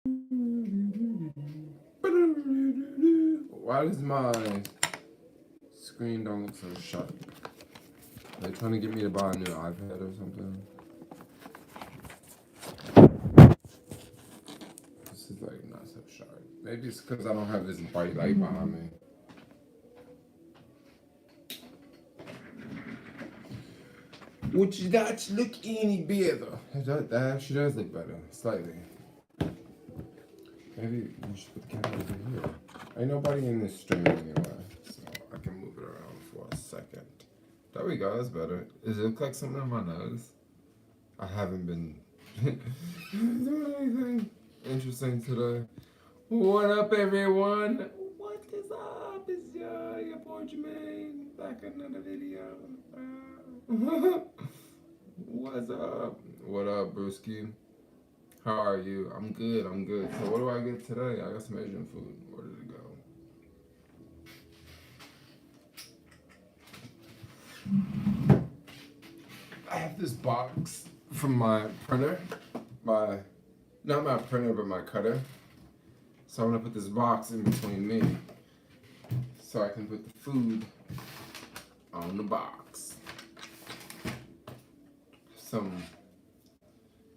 Why does my screen don't look so sharp? Are they trying to get me to buy a new iPad or something? This is like not so sharp. Maybe it's because I don't have this bright light behind me. Would you not look any better? That actually does look better, slightly. Maybe we should put the camera over here. Ain't nobody in this stream anyway, so I can move it around for a second. There we go, that's better. Does it look like something on my nose? I haven't been doing anything interesting today. What up, everyone? What is up? It's your boy Jermaine, back in another video. What's up? What up, Brewski? How are you? I'm good, I'm good. So what do I get today? I got some Asian food. Where did it go? I have this box from my printer. Not my printer, but my cutter. So I'm gonna put this box in between me so I can put the food on the box.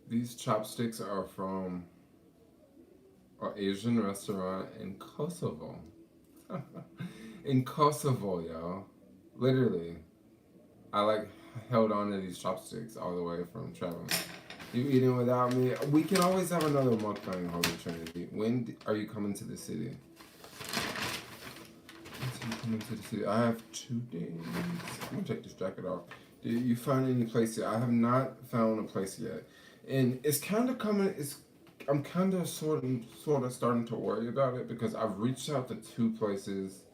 These chopsticks are from an Asian restaurant in Kosovo. In Kosovo, y'all. Literally. I held on to these chopsticks all the way from traveling. You eating without me? We can always have another mukbang, Holy Trinity. When are you coming to the city? I have 2 days. I'm gonna take this jacket off. Did you find any place yet? I have not found a place yet. And it's kind of coming, I'm kind of sort of starting to worry about it because I've reached out to 2 places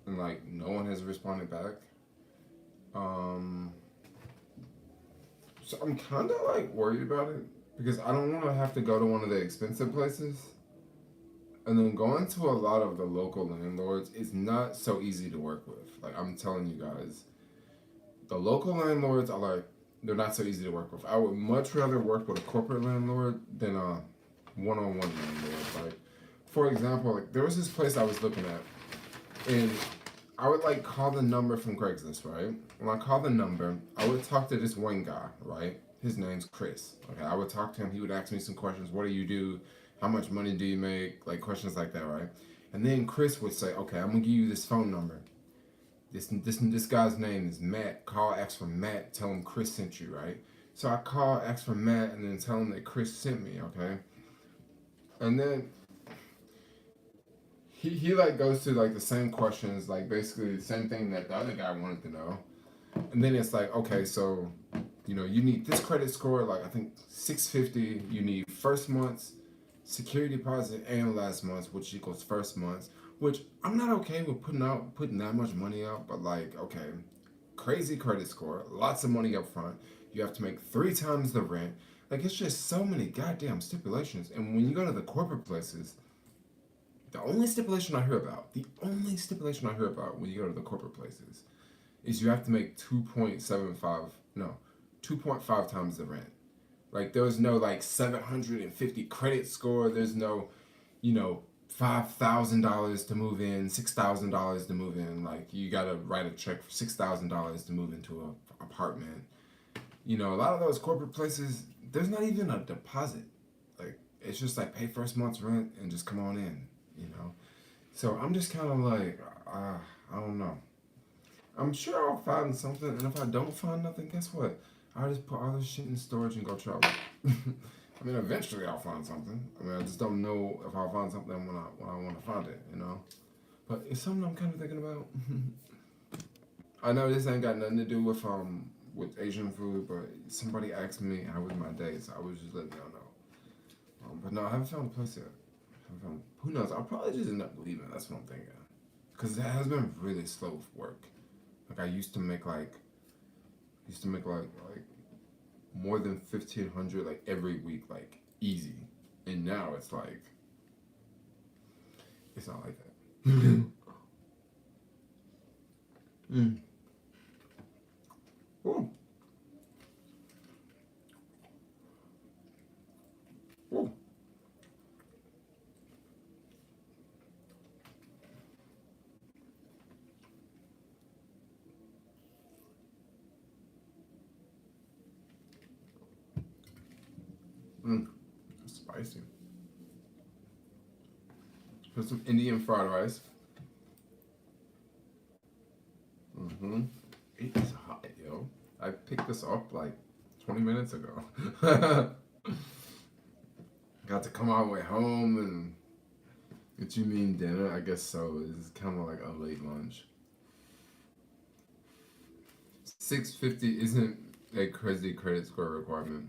and like no one has responded back. So I'm kind of like worried about it because I don't want to have to go to one of the expensive places. And then going to a lot of the local landlords is not so easy to work with. Like I'm telling you guys, the local landlords are like, they're not so easy to work with. I would much rather work with a corporate landlord than a one-on-one landlord. Like, for example, like there was this place I was looking at, and I would like call the number from Craigslist, right? When I call the number, I would talk to this one guy, right? His name's Chris. Okay, I would talk to him. He would ask me some questions. What do you do? How much money do you make? Like questions like that, right? And then Chris would say, okay, I'm gonna give you this phone number. This guy's name is Matt. Call, ask for Matt. Tell him Chris sent you, right? So I call, ask for Matt, and then tell him that Chris sent me, okay? And then he like goes to like the same questions, like basically the same thing that the other guy wanted to know. And then it's like, okay, so you need this credit score, like I think 650. You need first month's security deposit and last month's, which equals first month's. Which I'm not okay with putting that much money out, but like, okay, crazy credit score, lots of money up front. You have to make 3 times the rent. Like it's just so many goddamn stipulations. And when you go to the corporate places, the only stipulation I hear about when you go to the corporate places is you have to make 2.5 times the rent. Like there's no like 750 credit score. There's no, $5,000 to move in, $6,000 to move in. Like you gotta write a check for $6,000 to move into an apartment. A lot of those corporate places, there's not even a deposit. Like it's just like pay first month's rent and just come on in. So I'm just kind of like, I don't know. I'm sure I'll find something, and if I don't find nothing, guess what? I'll just put all this shit in storage and go travel. I mean, eventually I'll find something. I mean, I just don't know if I'll find something when I want to find it, But it's something I'm kind of thinking about. I know this ain't got nothing to do with Asian food, but somebody asked me how was my day, so I was just letting y'all know. But no, I haven't found a place yet. Who knows? I'll probably just end up leaving. That's what I'm thinking. Because it has been really slow with work. Like I used to make like more than 1,500 like every week, like easy. And now it's like it's not like that. Ooh. Ooh. spicy. Put some Indian fried rice. It is hot, yo. I picked this up like 20 minutes ago. Got to come all the way home and what you mean dinner? I guess so. It's kind of like a late lunch. 650 isn't a crazy credit score requirement.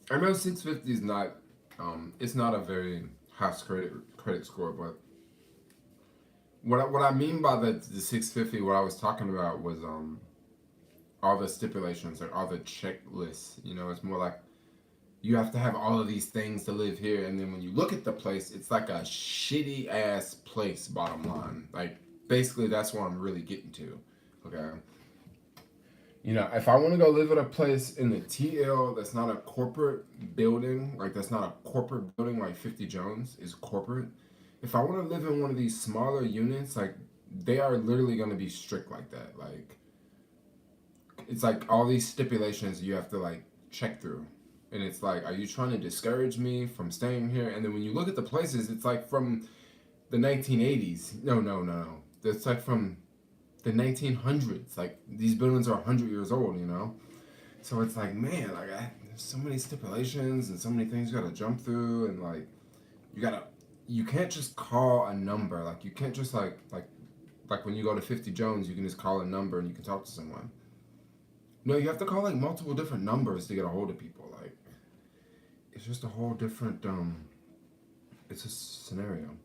I know 650 is not it's not a very high credit score, but what I mean by the 650, what I was talking about was all the stipulations, like all the checklists. You know, it's more like you have to have all of these things to live here, and then when you look at the place, it's like a shitty ass place. Bottom line, like basically that's what I'm really getting to. Okay. You know, if I want to go live at a place in the TL that's not a corporate building, like that's not a corporate building like 50 Jones is corporate. If I want to live in one of these smaller units, like they are literally going to be strict like that. Like it's like all these stipulations you have to like check through. And it's like, are you trying to discourage me from staying here? And then when you look at the places, it's like from the 1980s. No. It's like from the 1900s. Like these buildings are 100 years old, you know? So it's like, man, like there's so many stipulations and so many things you gotta jump through, and like you can't just call a number. Like you can't just like when you go to 50 Jones, you can just call a number and you can talk to someone. No, you have to call like multiple different numbers to get a hold of people. Like it's just a whole different it's a scenario.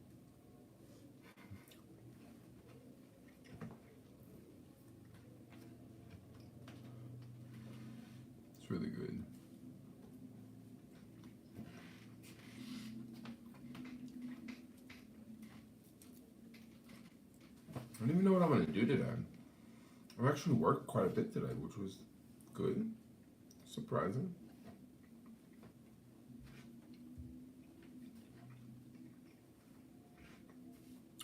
It's really good. I don't even know what I'm gonna do today. I've actually worked quite a bit today, which was good, surprising.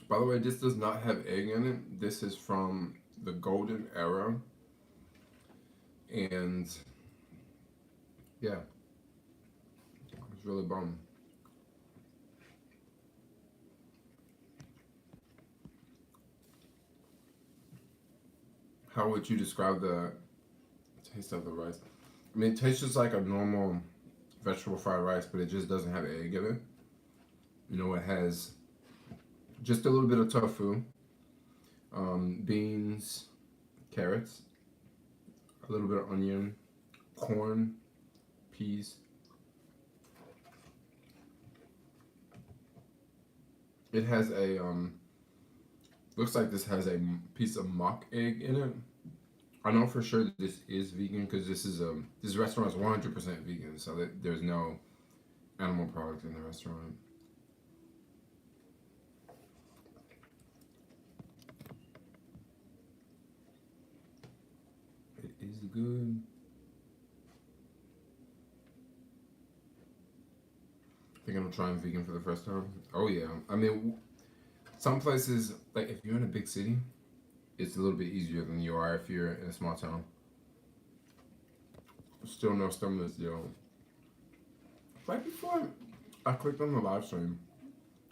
By the way, this does not have egg in it. This is from the golden era. And yeah, I was really bummed. How would you describe the taste of the rice? I mean, it tastes just like a normal vegetable fried rice, but it just doesn't have egg in it. You know, it has just a little bit of tofu, beans, carrots, a little bit of onion, corn, peas. It has a looks like this has a piece of mock egg in it. I know for sure that this is vegan because this restaurant is 100% vegan, so that there's no animal product in the restaurant. It is good. I think I'm trying vegan for the first time. Oh yeah, I mean, some places, like if you're in a big city, it's a little bit easier than you are if you're in a small town. Still no stimulus deal. Right before I clicked on the live stream,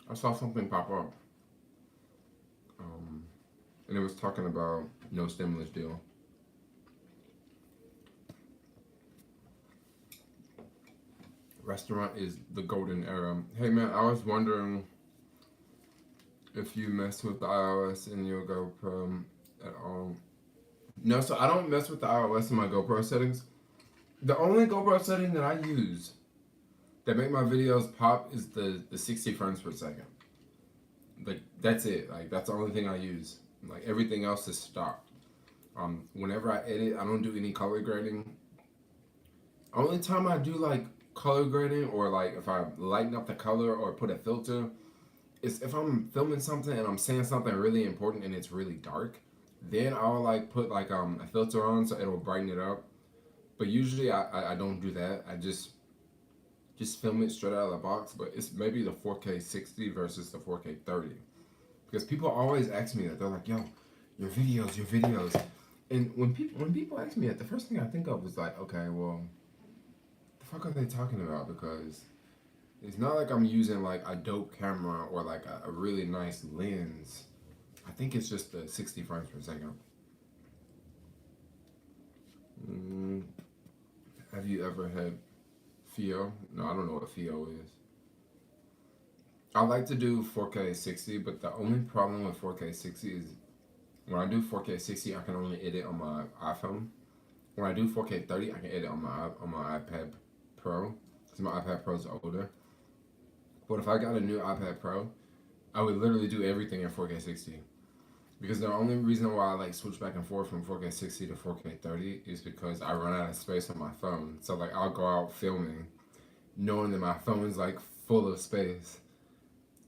I saw something pop up. And it was talking about no stimulus deal. Restaurant is the golden era. Hey man, I was wondering if you mess with the iOS in your GoPro at all. No, so I don't mess with the iOS in my GoPro settings. The only GoPro setting that I use that make my videos pop is the 60 frames per second. Like that's it. Like that's the only thing I use. Like everything else is stopped. Whenever I edit, I don't do any color grading. Only time I do like color grading or like if I lighten up the color or put a filter is if I'm filming something and I'm saying something really important and it's really dark. Then I'll like put like a filter on so it'll brighten it up. But usually I don't do that. I just film it straight out of the box. But it's maybe the 4K 60 versus the 4K 30. Because people always ask me that. They're like, yo, your videos. And when people ask me that, the first thing I think of is like, okay, well, the fuck are they talking about? Because It's not like I'm using like a dope camera or like a really nice lens. I think it's just the 60 frames per second. Mm, have you ever had FIO? No, I don't know what FIO is. I like to do 4K 60, but the only problem with 4K 60 is when I do 4K 60, I can only edit on my iPhone. When I do 4K 30, I can edit on my iPad Pro because my iPad Pro is older. But if I got a new iPad Pro, I would literally do everything in 4K 60. Because the only reason why I like switch back and forth from 4K 60 to 4K 30 is because I run out of space on my phone. So like I'll go out filming knowing that my phone's like full of space.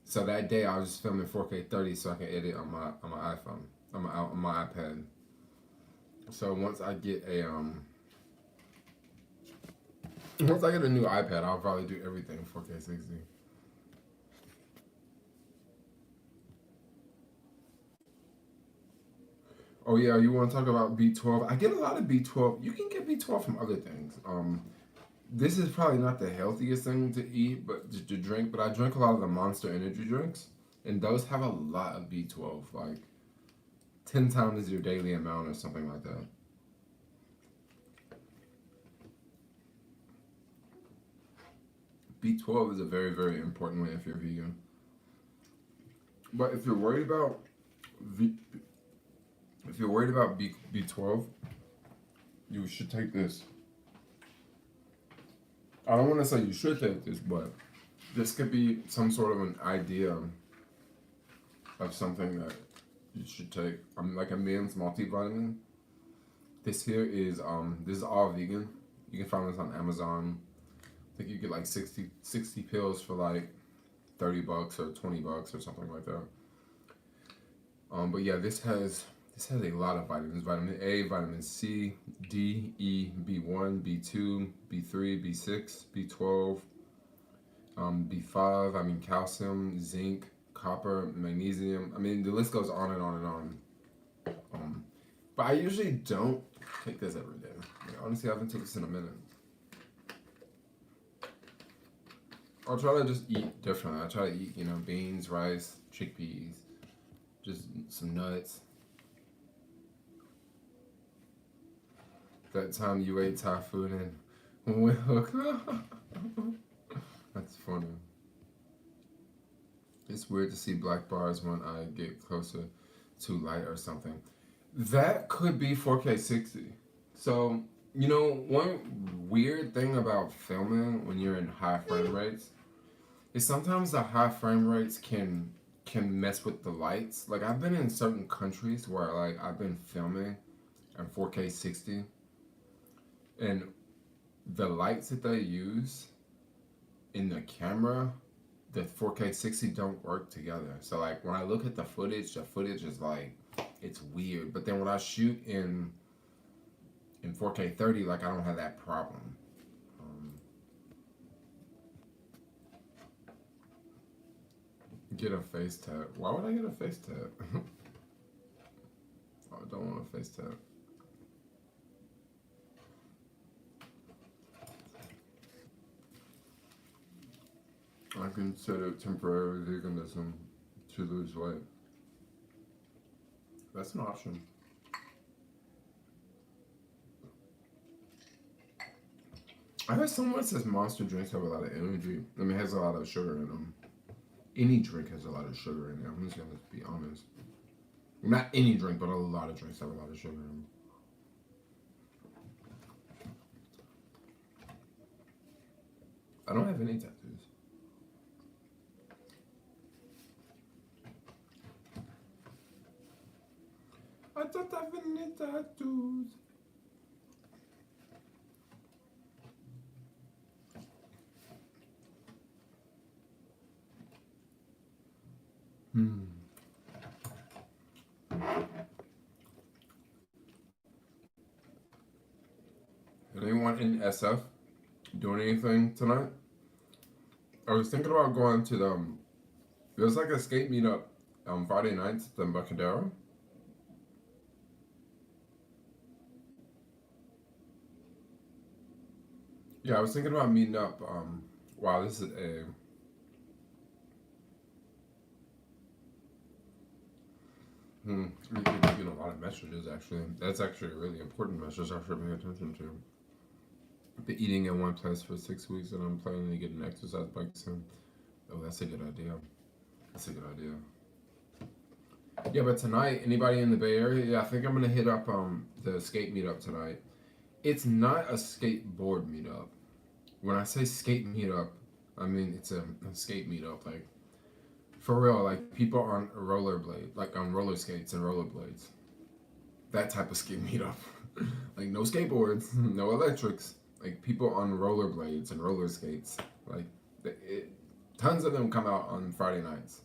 So that day I was just filming 4K 30 so I can edit on my iPhone, on my iPad. So once I get a new iPad, I'll probably do everything in 4K 60. Oh yeah, you want to talk about B12? I get a lot of B12. You can get B12 from other things. This is probably not the healthiest thing to eat, but to drink. But I drink a lot of the Monster energy drinks, and those have a lot of B12, like 10 times your daily amount or something like that. B12 is a very, very important way if you're vegan. But if you're worried about v, if you're worried about B12, you should take this. I don't want to say you should take this, but this could be some sort of an idea of something that you should take. Like a men's multivitamin. This is all vegan. You can find this on Amazon. I think you get like 60 pills for like $30 or $20 or something like that. But yeah, this has a lot of vitamins: vitamin A, vitamin C, D, E, B1, B2, B3, B6, B12, B5. I mean calcium, zinc, copper, magnesium. I mean the list goes on and on and on. But I usually don't take this every day. Like, honestly, I haven't taken this in a minute. I'll try to just eat differently. I try to eat, beans, rice, chickpeas, just some nuts. That time you ate Thai food and went hook. That's funny. It's weird to see black bars when I get closer to light or something. That could be 4K 60. So, one weird thing about filming when you're in high frame rates is sometimes the high frame rates can mess with the lights. Like I've been in certain countries where like I've been filming in 4K 60 and the lights that they use in the camera, the 4K 60 don't work together. So like when I look at the footage is like it's weird. But then when I shoot in 4K 30, like I don't have that problem. Get a face tat. Why would I get a face tat? I don't want a face tat. I consider temporary veganism to lose weight. That's an option. I heard someone says Monster drinks have a lot of energy. I mean, it has a lot of sugar in them. Any drink has a lot of sugar in it. I'm just gonna be honest. Not any drink, but a lot of drinks have a lot of sugar in them. I don't have any tattoos. I don't have any tattoos. Anyone in SF doing anything tonight? I was thinking about going to there's like a skate meetup on Friday nights at the Embarcadero. Yeah, I was thinking about meeting up. Wow, this is a You're getting a lot of messages, actually. That's actually a really important message I should pay attention to. Been eating in one place for 6 weeks and I'm planning to get an exercise bike soon. Oh, that's a good idea. That's a good idea. Yeah, but tonight, anybody in the Bay Area, yeah, I think I'm gonna hit up the skate meetup tonight. It's not a skateboard meetup. When I say skate meetup, I mean it's a skate meetup. Like for real, like people on rollerblade, like on roller skates and rollerblades. That type of skate meetup. Like no skateboards, no electrics. Like people on rollerblades and roller skates. Like tons of them come out on Friday nights.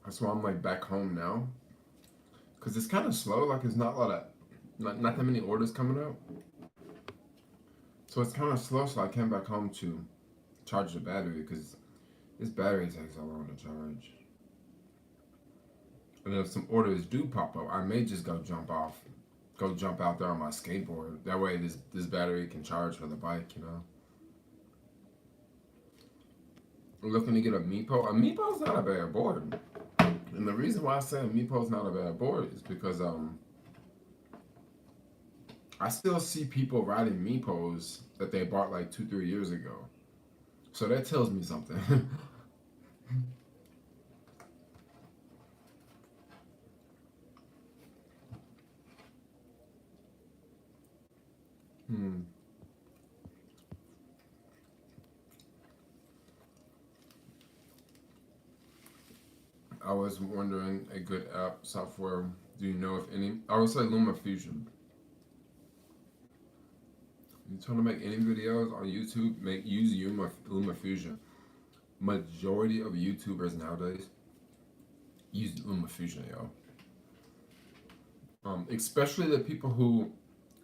That's why I'm like back home now, cause it's kind of slow. Like it's not a lot of, not that many orders coming out. So it's kind of slow. So I came back home to charge the battery because this battery takes so long to charge. And if some orders do pop up, I may just go jump out there on my skateboard. That way, this battery can charge for the bike. You know. I'm looking to get a Meepo. A Meepo's not a bad board. And the reason why I say a Meepo's not a bad board is because I still see people riding Meepos that they bought like 2-3 years ago. So that tells me something. hmm. I was wondering a good app software. Do you know if any? I would say LumaFusion. You trying to make any videos on YouTube? Use LumaFusion. Majority of YouTubers nowadays use LumaFusion, yo. Especially the people who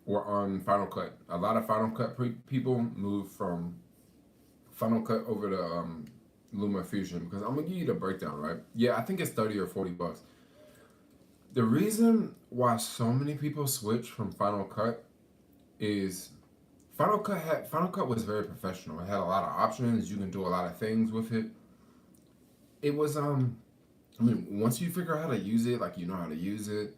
were on Final Cut. A lot of Final Cut people moved from Final Cut over to LumaFusion because I'm gonna give you the breakdown, right? Yeah, I think it's 30 or 40 bucks. The reason why so many people switch from Final Cut is Final Cut was very professional. It had a lot of options. You can do a lot of things with it. It was I mean, once you figure out how to use it, like you know how to use it.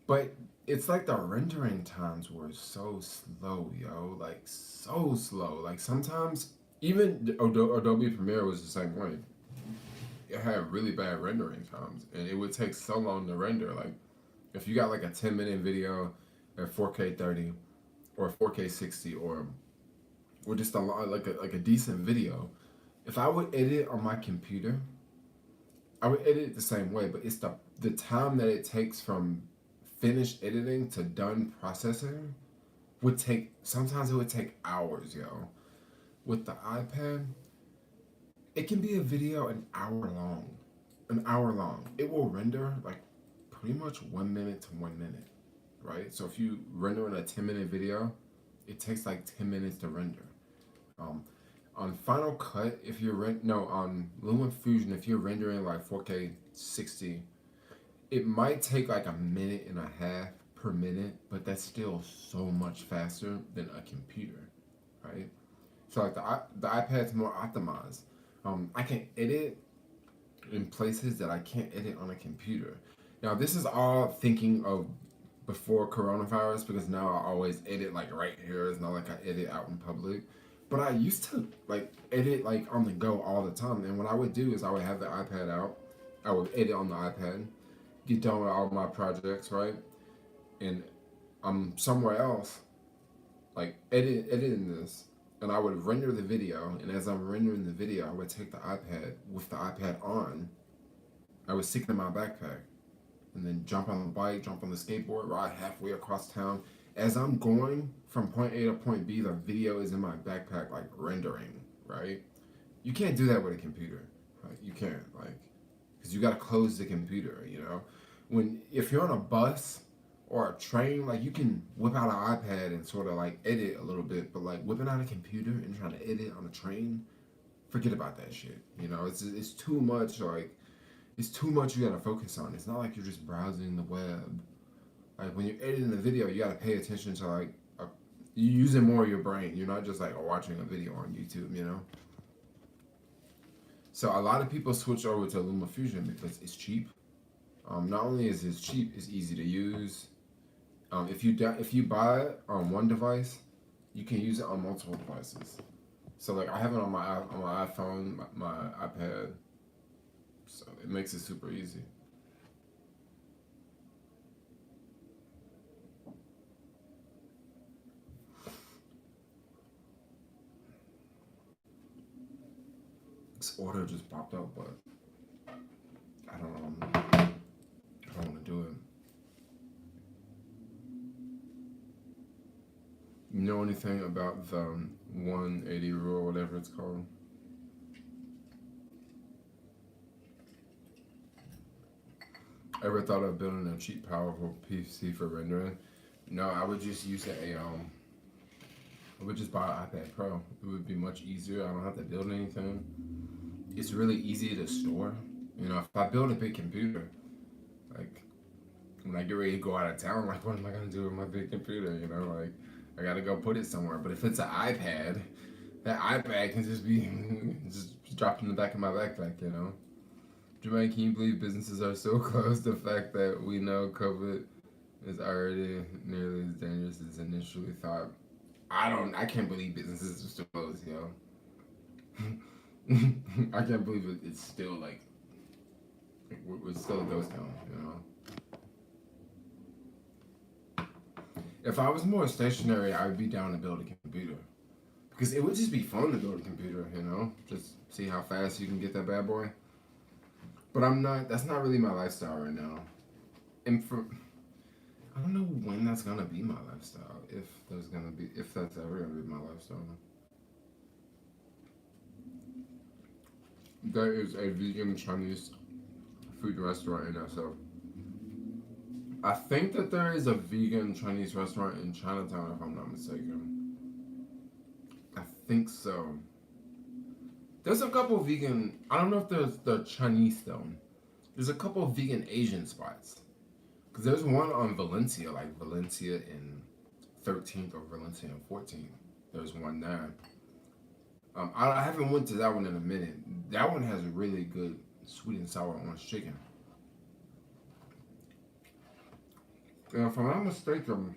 But it's like the rendering times were so slow, yo. Like so slow. Like sometimes even Adobe Premiere was the same way. It had really bad rendering times, and it would take so long to render. Like if you got like a 10-minute video at 4K 30 or 4K 60 or just a lot like a decent video, if I would edit on my computer, I would edit it the same way, but it's the time that it takes from finished editing to done processing would take sometimes it would take hours, yo. With the iPad, it can be a video an hour long. An hour long. It will render like pretty much 1 minute to 1 minute, right? So if you render in a 10-minute video, it takes like 10 minutes to render. Um, on Final Cut, if you're on LumaFusion, if you're rendering like 4K 60, it might take like a minute and a half per minute, but that's still so much faster than a computer, right? So like the iPad's more optimized. I can edit in places that I can't edit on a computer. Now this is all thinking of before coronavirus because now I always edit like right here. It's not like I edit out in public. But I used to like edit like on the go all the time. And what I would do is I would have the iPad out. I would edit on the iPad, get done with all my projects, right? And I'm somewhere else, like editing this, and I would render the video. And as I'm rendering the video, I would take the iPad with the iPad on. I would stick it in my backpack, and then jump on the bike, jump on the skateboard, ride halfway across town. As I'm going from point A to point B, the video is in my backpack, like rendering, right? You can't do that with a computer. Like, you can't, like, because you gotta close the computer, you know? If you're on a bus or a train, like, you can whip out an iPad and sort of, like, edit a little bit, but, like, whipping out a computer and trying to edit on a train, forget about that shit, you know? It's too much, like, it's too much you gotta focus on. It's not like you're just browsing the web. Like when you're editing the video, you gotta pay attention to like You're using more of your brain. You're not just like watching a video on YouTube, you know? So a lot of people switch over to LumaFusion because it's cheap. Not only is it cheap, it's easy to use. If you buy it on one device, you can use it on multiple devices. So like I have it on my iPhone, my iPad, so it makes it super easy. This order just popped up, but I don't want to do it. You know anything about the 180 rule, whatever it's called? Ever thought of building a cheap, powerful PC for rendering? No, I would just use I would just buy an iPad Pro. It would be much easier. I don't have to build anything. It's really easy to store. You know, if I build a big computer, like when I get ready to go out of town, like what am I gonna do with my big computer? You know, like I gotta go put it somewhere. But if it's an iPad, that iPad can just be just dropped in the back of my backpack. You know. Jermaine, can you believe businesses are so close? The fact that we know COVID is already nearly as dangerous as initially thought. I can't believe businesses are still closed, yo. I can't believe it's still like we're still a ghost town, you know. If I was more stationary, I would be down to build a computer because it would just be fun to build a computer, you know. Just see how fast you can get that bad boy. But I'm not. That's not really my lifestyle right now. And I don't know when that's gonna be my lifestyle. If that's ever gonna be my lifestyle. There is a vegan Chinese food restaurant in SF. I think that there is a vegan Chinese restaurant in Chinatown, if I'm not mistaken. I think so. There's a couple vegan. I don't know if there's the Chinese though. There's a couple vegan Asian spots. Cause there's one on Valencia, like Valencia in 13th or Valencia in 14th. There's one there. I haven't went to that one in a minute. That one has a really good sweet and sour orange chicken. And if I'm not mistaken,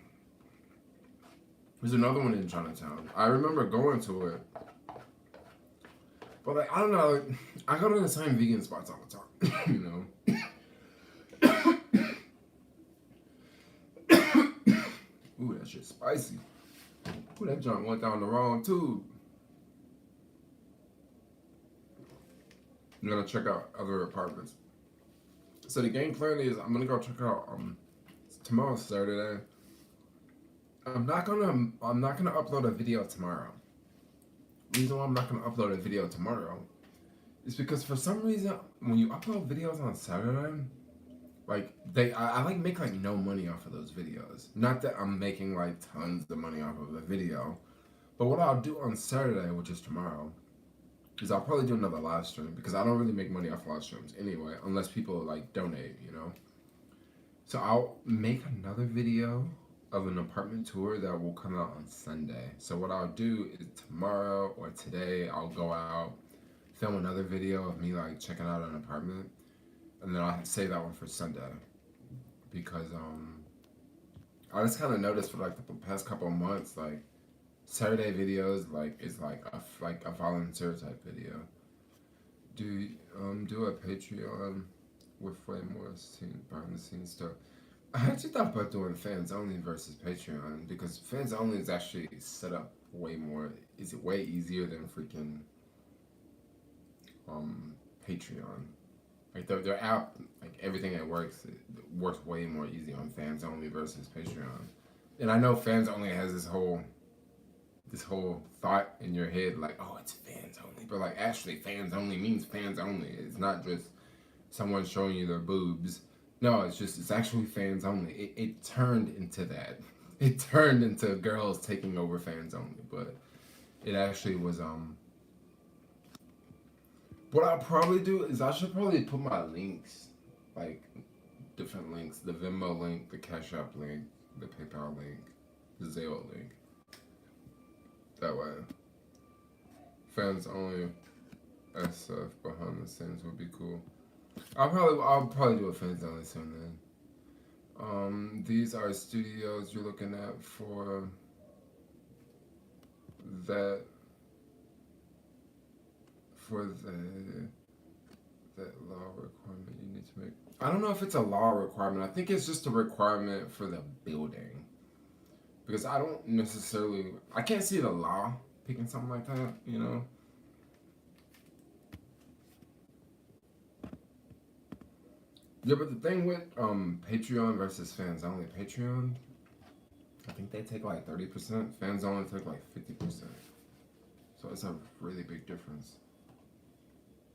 there's another one in Chinatown. I remember going to it. But like I don't know, like, I go to the same vegan spots all the time, you know. Ooh, that shit's spicy. Ooh, that junk went down the wrong tube. I'm gonna check out other apartments. So the game plan is I'm gonna go check out tomorrow's Saturday. I'm not gonna upload a video tomorrow. The reason why I'm not gonna upload a video tomorrow is because for some reason when you upload videos on Saturday, like I like make like no money off of those videos. Not that I'm making like tons of money off of the video, but what I'll do on Saturday, which is tomorrow, is I'll probably do another live stream because I don't really make money off live streams anyway, unless people like donate, you know. So I'll make another video of an apartment tour that will come out on Sunday. So what I'll do is tomorrow or today I'll go out, film another video of me like checking out an apartment, and then I'll save that one for Sunday because I just kind of noticed for like the past couple of months like Saturday videos like is like a volunteer type video. Do a Patreon with way more behind the scenes stuff. I actually thought about doing fans only versus Patreon because fans only is actually set up way more. Is it way easier than freaking Patreon? Like their app, like everything that works, it works way more easy on fans only versus Patreon. And I know fans only has this whole thought in your head like, oh, it's fans only, but like actually fans only means fans only. It's not just someone showing you their boobs. No, it's actually fans only. It turned into that. It turned into girls taking over fans only, but it actually was what I'll probably do is I should probably put my links, like different links, the Venmo link, the Cash App link, the PayPal link, the Zelle link. That way. Fans only SF behind the scenes would be cool. I'll probably do a fans only soon then. These are studios you're looking at for that that law requirement you need to make. I don't know if it's a law requirement. I think it's just a requirement for the building. Because I don't necessarily, I can't see the law picking something like that, you know? Yeah, but the thing with Patreon versus fans only, Patreon, I think they take like 30%, fans only take like 50%. So it's a really big difference.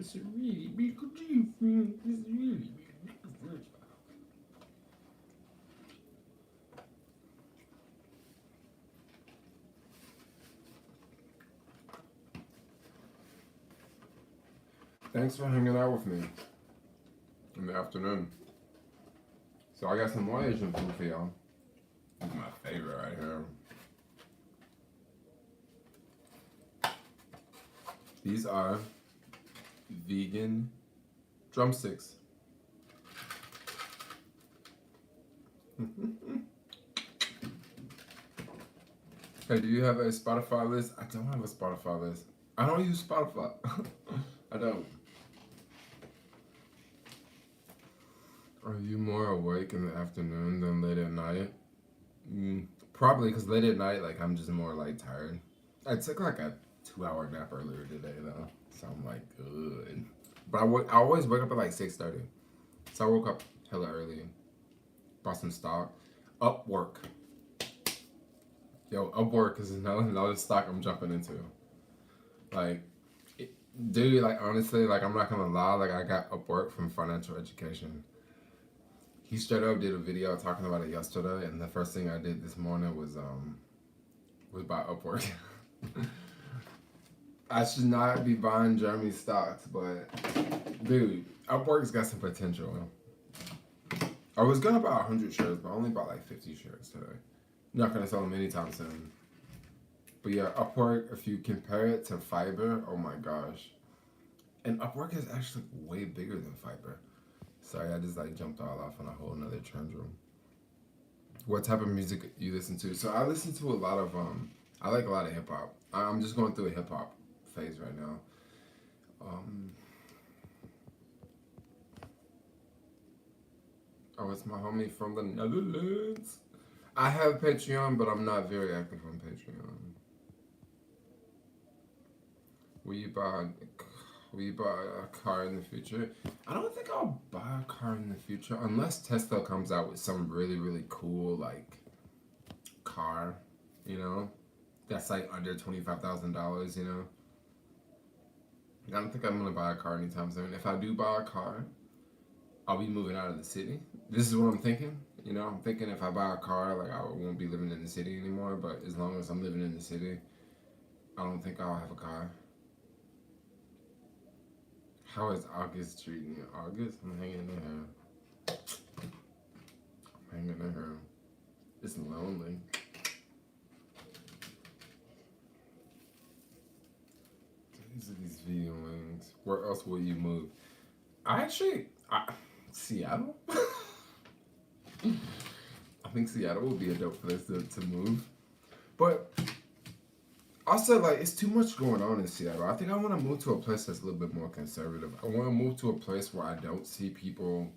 It's a really big difference. It's a really big difference. Thanks for hanging out with me in the afternoon. So I got some more Asian food for y'all. This is my favorite right here. These are vegan drumsticks. Hey, do you have a Spotify list? I don't have a Spotify list. I don't use Spotify. I don't. Are you more awake in the afternoon than late at night? Probably because late at night, like I'm just more like tired. I took like a 2-hour nap earlier today though, so I'm like good. But I always wake up at like 6:30, so I woke up hella early. Bought some stock. Upwork. Yo, Upwork is another stock I'm jumping into. Like, dude, like honestly, like I'm not gonna lie, like I got Upwork from financial education. He straight up did a video talking about it yesterday, and the first thing I did this morning was buy Upwork. I should not be buying Jeremy's stocks, but dude, Upwork's got some potential. I was gonna buy 100 shares, but I only bought like 50 shares today. Not gonna sell them anytime soon. But yeah, Upwork, if you compare it to Fiverr, oh my gosh. And Upwork is actually way bigger than Fiverr. Sorry, I just like jumped all off on a whole nother trend room. What type of music you listen to? So I listen to a lot of I like a lot of hip hop. I'm just going through a hip hop phase right now. Oh, it's my homie from the Netherlands. I have Patreon, but I'm not very active on Patreon. Will you buy a car in the future? I don't think I'll buy a car in the future unless Tesla comes out with some really, really cool like car, you know, that's like under $25,000, you know. I don't think I'm gonna buy a car anytime soon. If I do buy a car, I'll be moving out of the city. This is what I'm thinking. You know, I'm thinking if I buy a car, like I won't be living in the city anymore. But as long as I'm living in the city, I don't think I'll have a car. How is August treating you? August? I'm hanging in here. I'm hanging in here. It's lonely. These are these video links. Where else will you move? Seattle? I think Seattle would be a dope place to move. But also, like, it's too much going on in Seattle. I think I want to move to a place that's a little bit more conservative. I want to move to a place where I don't see people,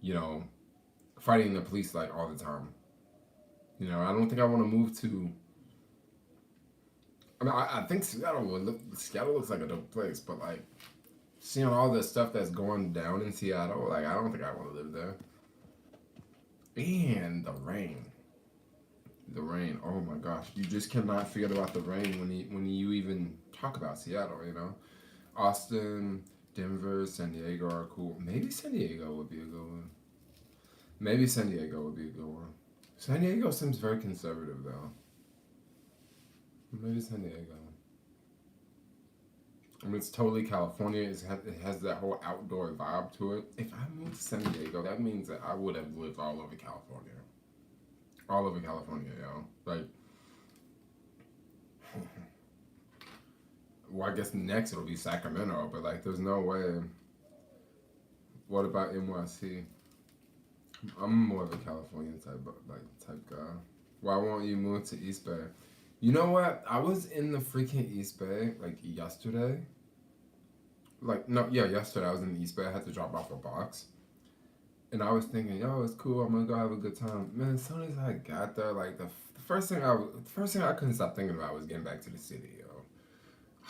you know, fighting the police, like, all the time. You know, I don't think I want to move to... I mean, I think Seattle looks like a dope place, but, like, seeing all the stuff that's going down in Seattle, like, I don't think I want to live there. And the rain. The rain, oh my gosh. You just cannot forget about the rain when you even talk about Seattle, you know? Austin, Denver, San Diego are cool. Maybe San Diego would be a good one. Maybe San Diego would be a good one. San Diego seems very conservative, though. Maybe San Diego. I mean, it's totally California. It has that whole outdoor vibe to it. If I moved to San Diego, that means that I would have lived all over California. All over California, yo. Like, well, I guess next it'll be Sacramento, but like, there's no way. What about NYC? I'm more of a California type guy. Why won't you move to East Bay? You know what? I was in the freaking East Bay like yesterday. Like no, yeah, yesterday I was in the East Bay. I had to drop off a box, and I was thinking, yo, it's cool. I'm gonna go have a good time. Man, as soon as I got there, like the first thing I couldn't stop thinking about was getting back to the city, yo.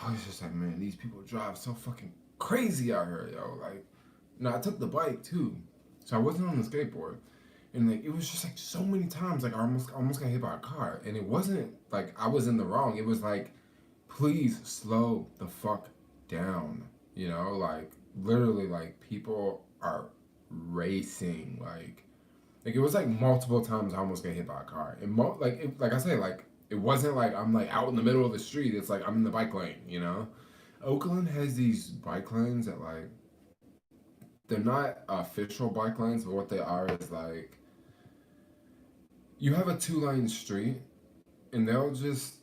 I was just like, man, these people drive so fucking crazy out here, yo. Like, no, I took the bike too, so I wasn't on the skateboard, and like it was just like so many times, like I almost got hit by a car, and it wasn't like I was in the wrong. It was like, please slow the fuck down, you know, like literally, like people are racing, like it was like multiple times I almost got hit by a car, and like I say, like it wasn't like I'm like out in the middle of the street. It's like I'm in the bike lane, you know. Oakland has these bike lanes that like they're not official bike lanes, but what they are is like you have a 2-lane street, and they'll just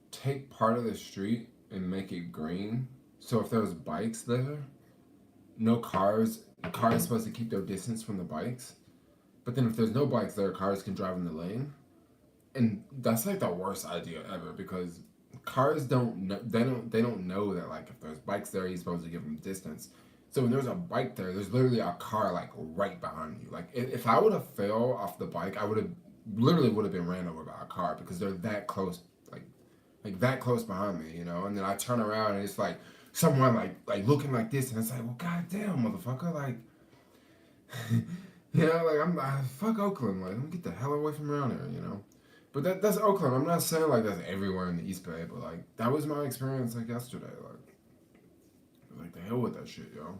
take part of the street and make it green. So if there's bikes there, no cars. Cars are supposed to keep their distance from the bikes. But then if there's no bikes there, cars can drive in the lane. And that's like the worst idea ever because cars don't know that like if there's bikes there, you're supposed to give them distance. So when there's a bike there, there's literally a car like right behind you. Like if I would have fell off the bike, I would have literally would have been ran over by a car because they're that close, like that close behind me, you know. And then I turn around and it's like someone like looking like this, and it's like, well, goddamn, motherfucker, like, you know, like fuck Oakland, like, let me get the hell away from around here, you know. But that's Oakland. I'm not saying like that's everywhere in the East Bay, but like that was my experience like yesterday. Like the hell with that shit, yo.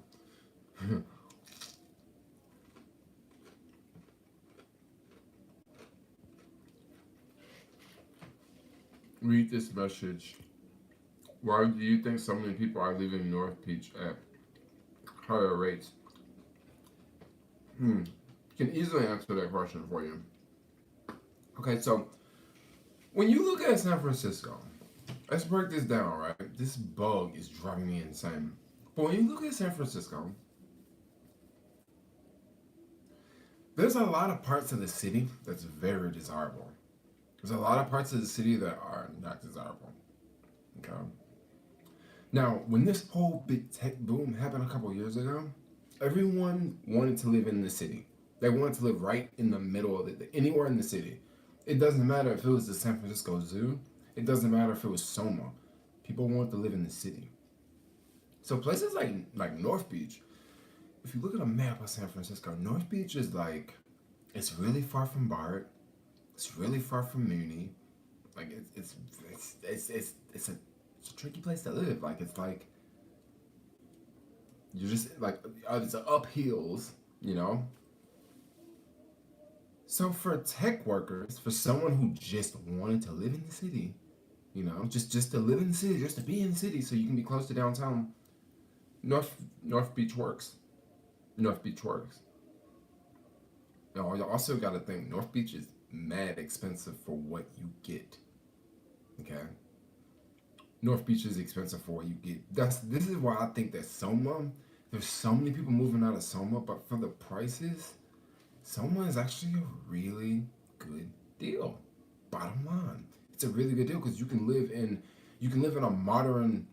Read this message. Why do you think so many people are leaving North Beach at higher rates? Can easily answer that question for you. Okay, so when you look at San Francisco, let's break this down, right? This bug is driving me insane. But when you look at San Francisco, there's a lot of parts of the city that's very desirable. There's a lot of parts of the city that are not desirable. Okay. Now, when this whole big tech boom happened a couple years ago, everyone wanted to live in the city. They wanted to live right in the middle of it, anywhere in the city. It doesn't matter if it was the San Francisco Zoo. It doesn't matter if it was Soma. People wanted to live in the city. So places like North Beach, if you look at a map of San Francisco, North Beach is like, it's really far from BART. It's really far from Muni. Like it's a tricky place to live. Like it's like you're just like it's up hills, you know. So for tech workers, for someone who just wanted to live in the city, you know, just to live in the city, just to be in the city, so you can be close to downtown. North Beach works. North Beach works. Now you also got to think North Beach is mad expensive for what you get. Okay. North Beach is expensive for what you get. This is why I think that Soma, there's so many people moving out of Soma, but for the prices, Soma is actually a really good deal. Bottom line, it's a really good deal because you can live in a modern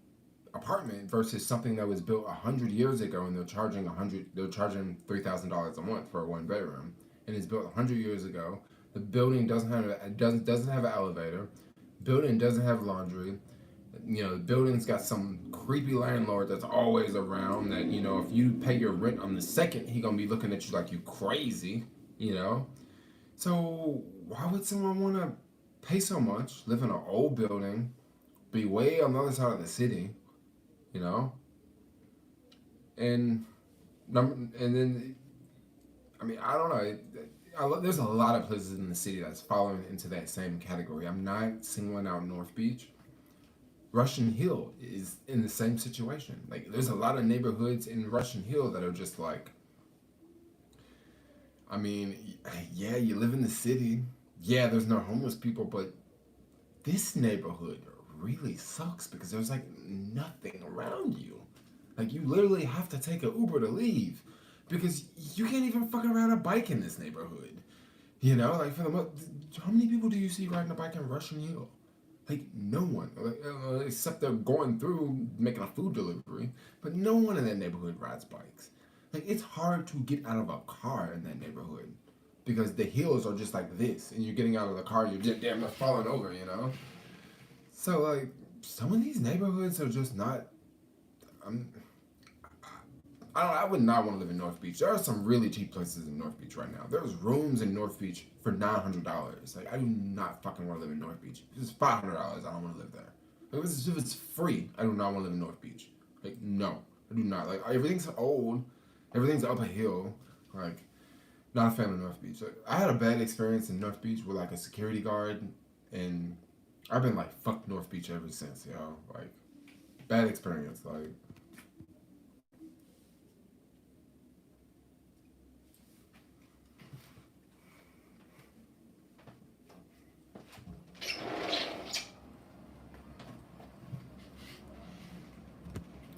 apartment versus something that was built 100 years ago, and they're charging $3,000 a month for a 1 bedroom, and it's built 100 years ago. The building doesn't have an elevator. Building doesn't have laundry. You know, the building's got some creepy landlord that's always around that, you know, if you pay your rent on the second, he gonna be looking at you like you crazy, you know? So why would someone want to pay so much, live in an old building, be way on the other side of the city, you know? And then, I mean, I don't know. There's a lot of places in the city that's falling into that same category. I'm not singling out North Beach. Russian Hill is in the same situation. Like, there's a lot of neighborhoods in Russian Hill that are just like, I mean, yeah, you live in the city. Yeah, there's no homeless people, but this neighborhood really sucks because there's like nothing around you. Like you literally have to take an Uber to leave because you can't even fucking ride a bike in this neighborhood. You know, like how many people do you see riding a bike in Russian Hill? Like no one, except they're going through making a food delivery. But no one in that neighborhood rides bikes. Like it's hard to get out of a car in that neighborhood because the hills are just like this, and you're getting out of the car, you're just damn near falling over. You know. So like some of these neighborhoods are just not. I'm. I would not want to live in North Beach. There are some really cheap places in North Beach right now. There's rooms in North Beach for $900. Like I do not fucking want to live in North Beach. If it's $500, I don't want to live there. Like, if it's free, I do not want to live in North Beach. Like no, I do not. Like everything's old, everything's up a hill. Like not a fan of North Beach. Like, I had a bad experience in North Beach with like a security guard, and I've been like fuck North Beach ever since. Yo, like bad experience. Like.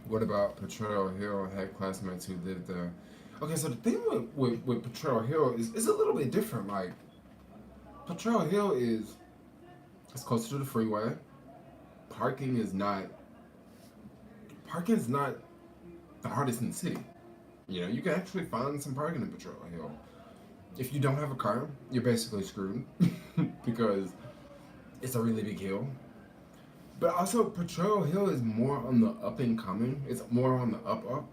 What about Potrero Hill? I had classmates who lived there. Okay, so the thing with Potrero Hill is a little bit different. Like, Potrero Hill it's closer to the freeway. Parking is not the hardest in the city. You know, you can actually find some parking in Potrero Hill. If you don't have a car, you're basically screwed because it's a really big hill. But also, Potrero Hill is more on the up and coming. It's more on the up.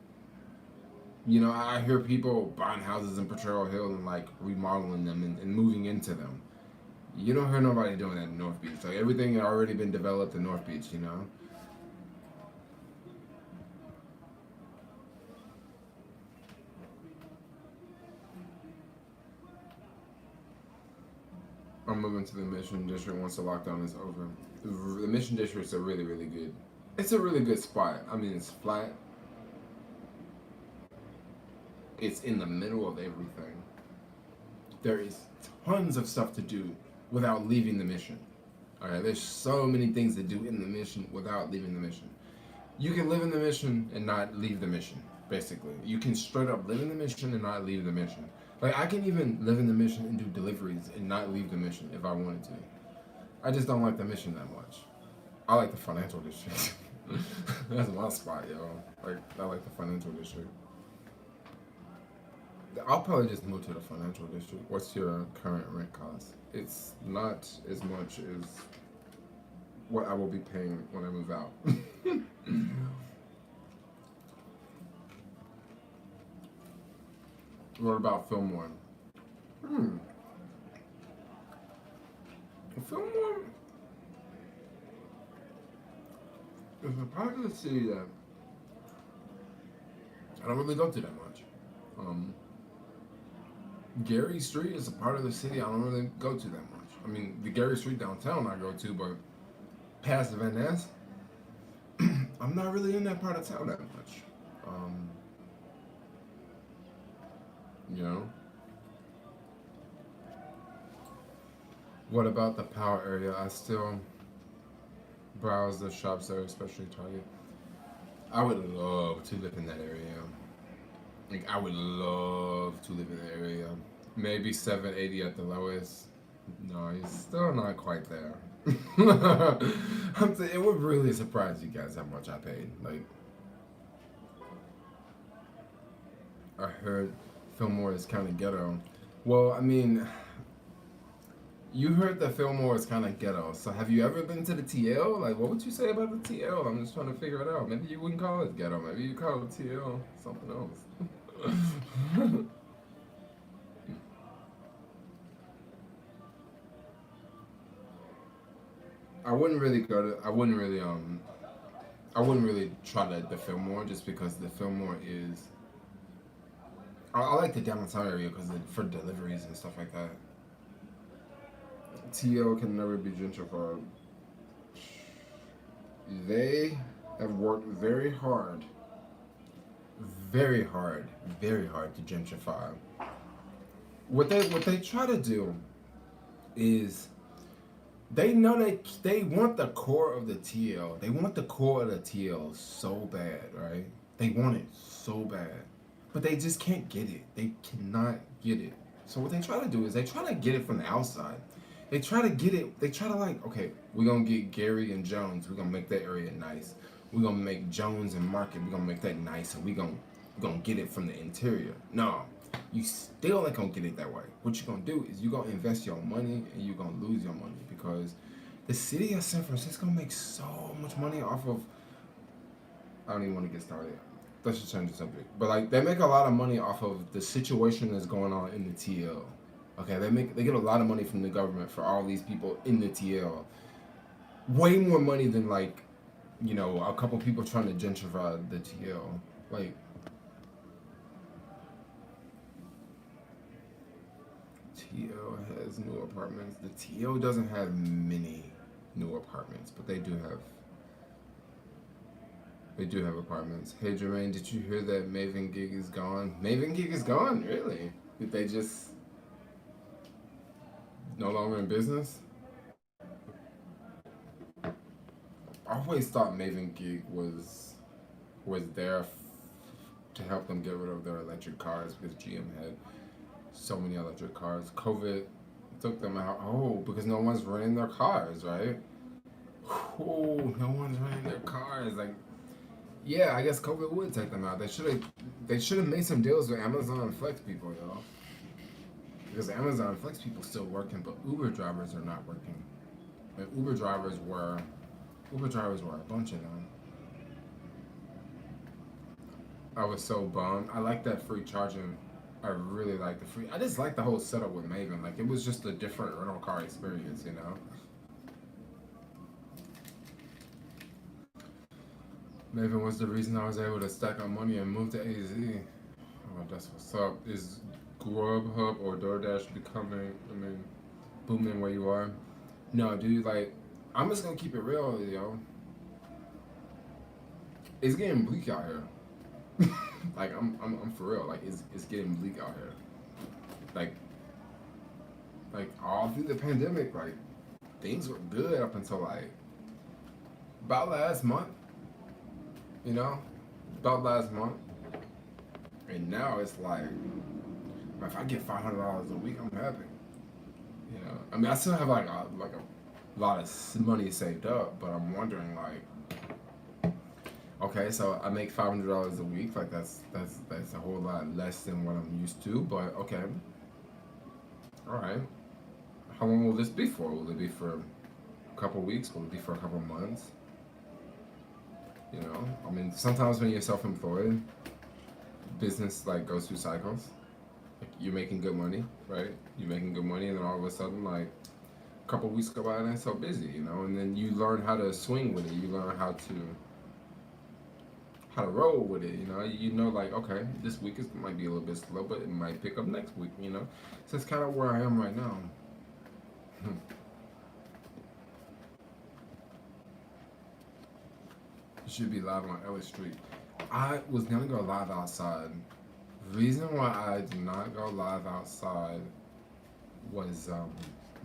You know, I hear people buying houses in Potrero Hill and like remodeling them and moving into them. You don't hear nobody doing that in North Beach. Like everything had already been developed in North Beach, you know? I'm moving to the Mission District once the lockdown is over. The Mission District's a really, really good. It's a really good spot. I mean, it's flat. It's in the middle of everything. There is tons of stuff to do without leaving the Mission. All right, there's so many things to do in the Mission without leaving the Mission. You can live in the Mission and not leave the Mission. Basically, you can straight up live in the Mission and not leave the Mission. Like I can even live in the Mission and do deliveries and not leave the Mission if I wanted to. I just don't like the Mission that much. I like the financial district. That's my spot, yo. Like I like the financial district. I'll probably just move to the financial district. What's your current rent cost? It's not as much as what I will be paying when I move out. What about Fillmore? Fillmore is a part of the city that I don't really go to that much. Gary Street is a part of the city I don't really go to that much. I mean, the Gary Street downtown I go to, but past Van Ness, I'm not really in that part of town that much. You know? What about the Power area? I still browse the shops there, especially Target. I would love to live in that area. Like, I would love to live in that area. Maybe 780 at the lowest. No, he's still not quite there. It would really surprise you guys how much I paid. Like, I heard Fillmore is kind of ghetto. Well, I mean, you heard that Fillmore is kind of ghetto. So have you ever been to the TL? Like, what would you say about the TL? I'm just trying to figure it out. Maybe you wouldn't call it ghetto. Maybe you call it TL something else. I wouldn't really I wouldn't really try the Fillmore just because the Fillmore is. I like the downtown area because for deliveries and stuff like that. TL can never be gentrified. They have worked very hard to gentrify. What they try to do is They know they want the core of the TL. They want the core of the TL so bad, right? They want it so bad, but they just can't get it. They cannot get it. So what they try to do is they try to get it from the outside. They try to get it. They try to like, okay, we're gonna get Gary and Jones. We're gonna make that area nice. We're gonna make Jones and Market. We're gonna make that nice, and we're gonna get it from the interior. No, you still ain't gonna get it that way. What you're gonna do is you're gonna invest your money and you're gonna lose your money because the city of San Francisco makes so much money off of. I don't even want to get started. Let's just change the subject. But like they make a lot of money off of the situation that's going on in the TL. Okay, they get a lot of money from the government for all these people in the TL. Way more money than like, a couple people trying to gentrify the TL. Like TL has new apartments. The TL doesn't have many new apartments, but they do have apartments. Hey Jermaine, did you hear that Maven Gig is gone? Maven Gig is gone, really? Did they just no longer in business? I always thought Maven Gig was there to help them get rid of their electric cars because GM had so many electric cars. COVID took them out. Oh, because no one's renting their cars, right? Oh, no one's renting their cars. Like, yeah, I guess COVID would take them out. They should have made some deals with Amazon and Flex people, y'all. Because Amazon and Flex people still working, but Uber drivers are not working. And Uber drivers were a bunch of them. I was so bummed. I like that free charging. I really like the free. I just like the whole setup with Maven. Like it was just a different rental car experience. Maven was the reason I was able to stack up money and move to AZ. Oh, that's what's up. Is Grubhub or DoorDash becoming, booming where you are? No, dude. Like, I'm just gonna keep it real, yo. It's getting bleak out here. Like, I'm for real. Like, it's getting bleak out here. Like, all through the pandemic, like, things were good up until like about last month. You know, about last month, and now it's like, if I get $500 a week, I'm happy. I still have like a lot of money saved up, but I'm wondering like, okay, so I make $500 a week, like that's a whole lot less than what I'm used to, but okay, all right. How long will this be for? Will it be for a couple weeks? Will it be for a couple months? Sometimes when you're self-employed, business like goes through cycles. Like you're making good money, right? You're making good money, and then all of a sudden, like a couple weeks go by and it's so busy, and then you learn how to swing with it. You learn how to roll with it. Like okay, this week might be a little bit slow, but it might pick up next week. So it's kind of where I am right now. You should be live on Ellis Street. I was gonna go live outside. Reason why I did not go live outside was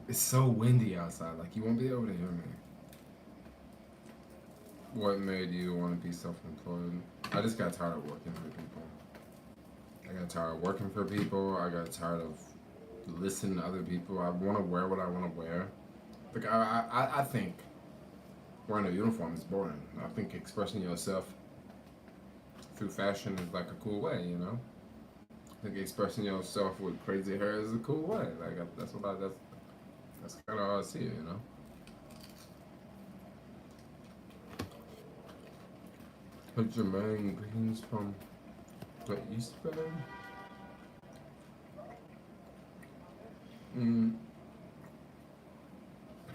it's so windy outside. Like you won't be able to hear me. What made you want to be self-employed? I just got tired of working for people. I got tired of working for people. I got tired of listening to other people. I want to wear what I want to wear. Like I think wearing a uniform is boring. I think expressing yourself through fashion is like a cool way, I think expressing yourself with crazy hair is a cool way. Like that's kind of how I see it. But Jermaine greetings from the East Bay.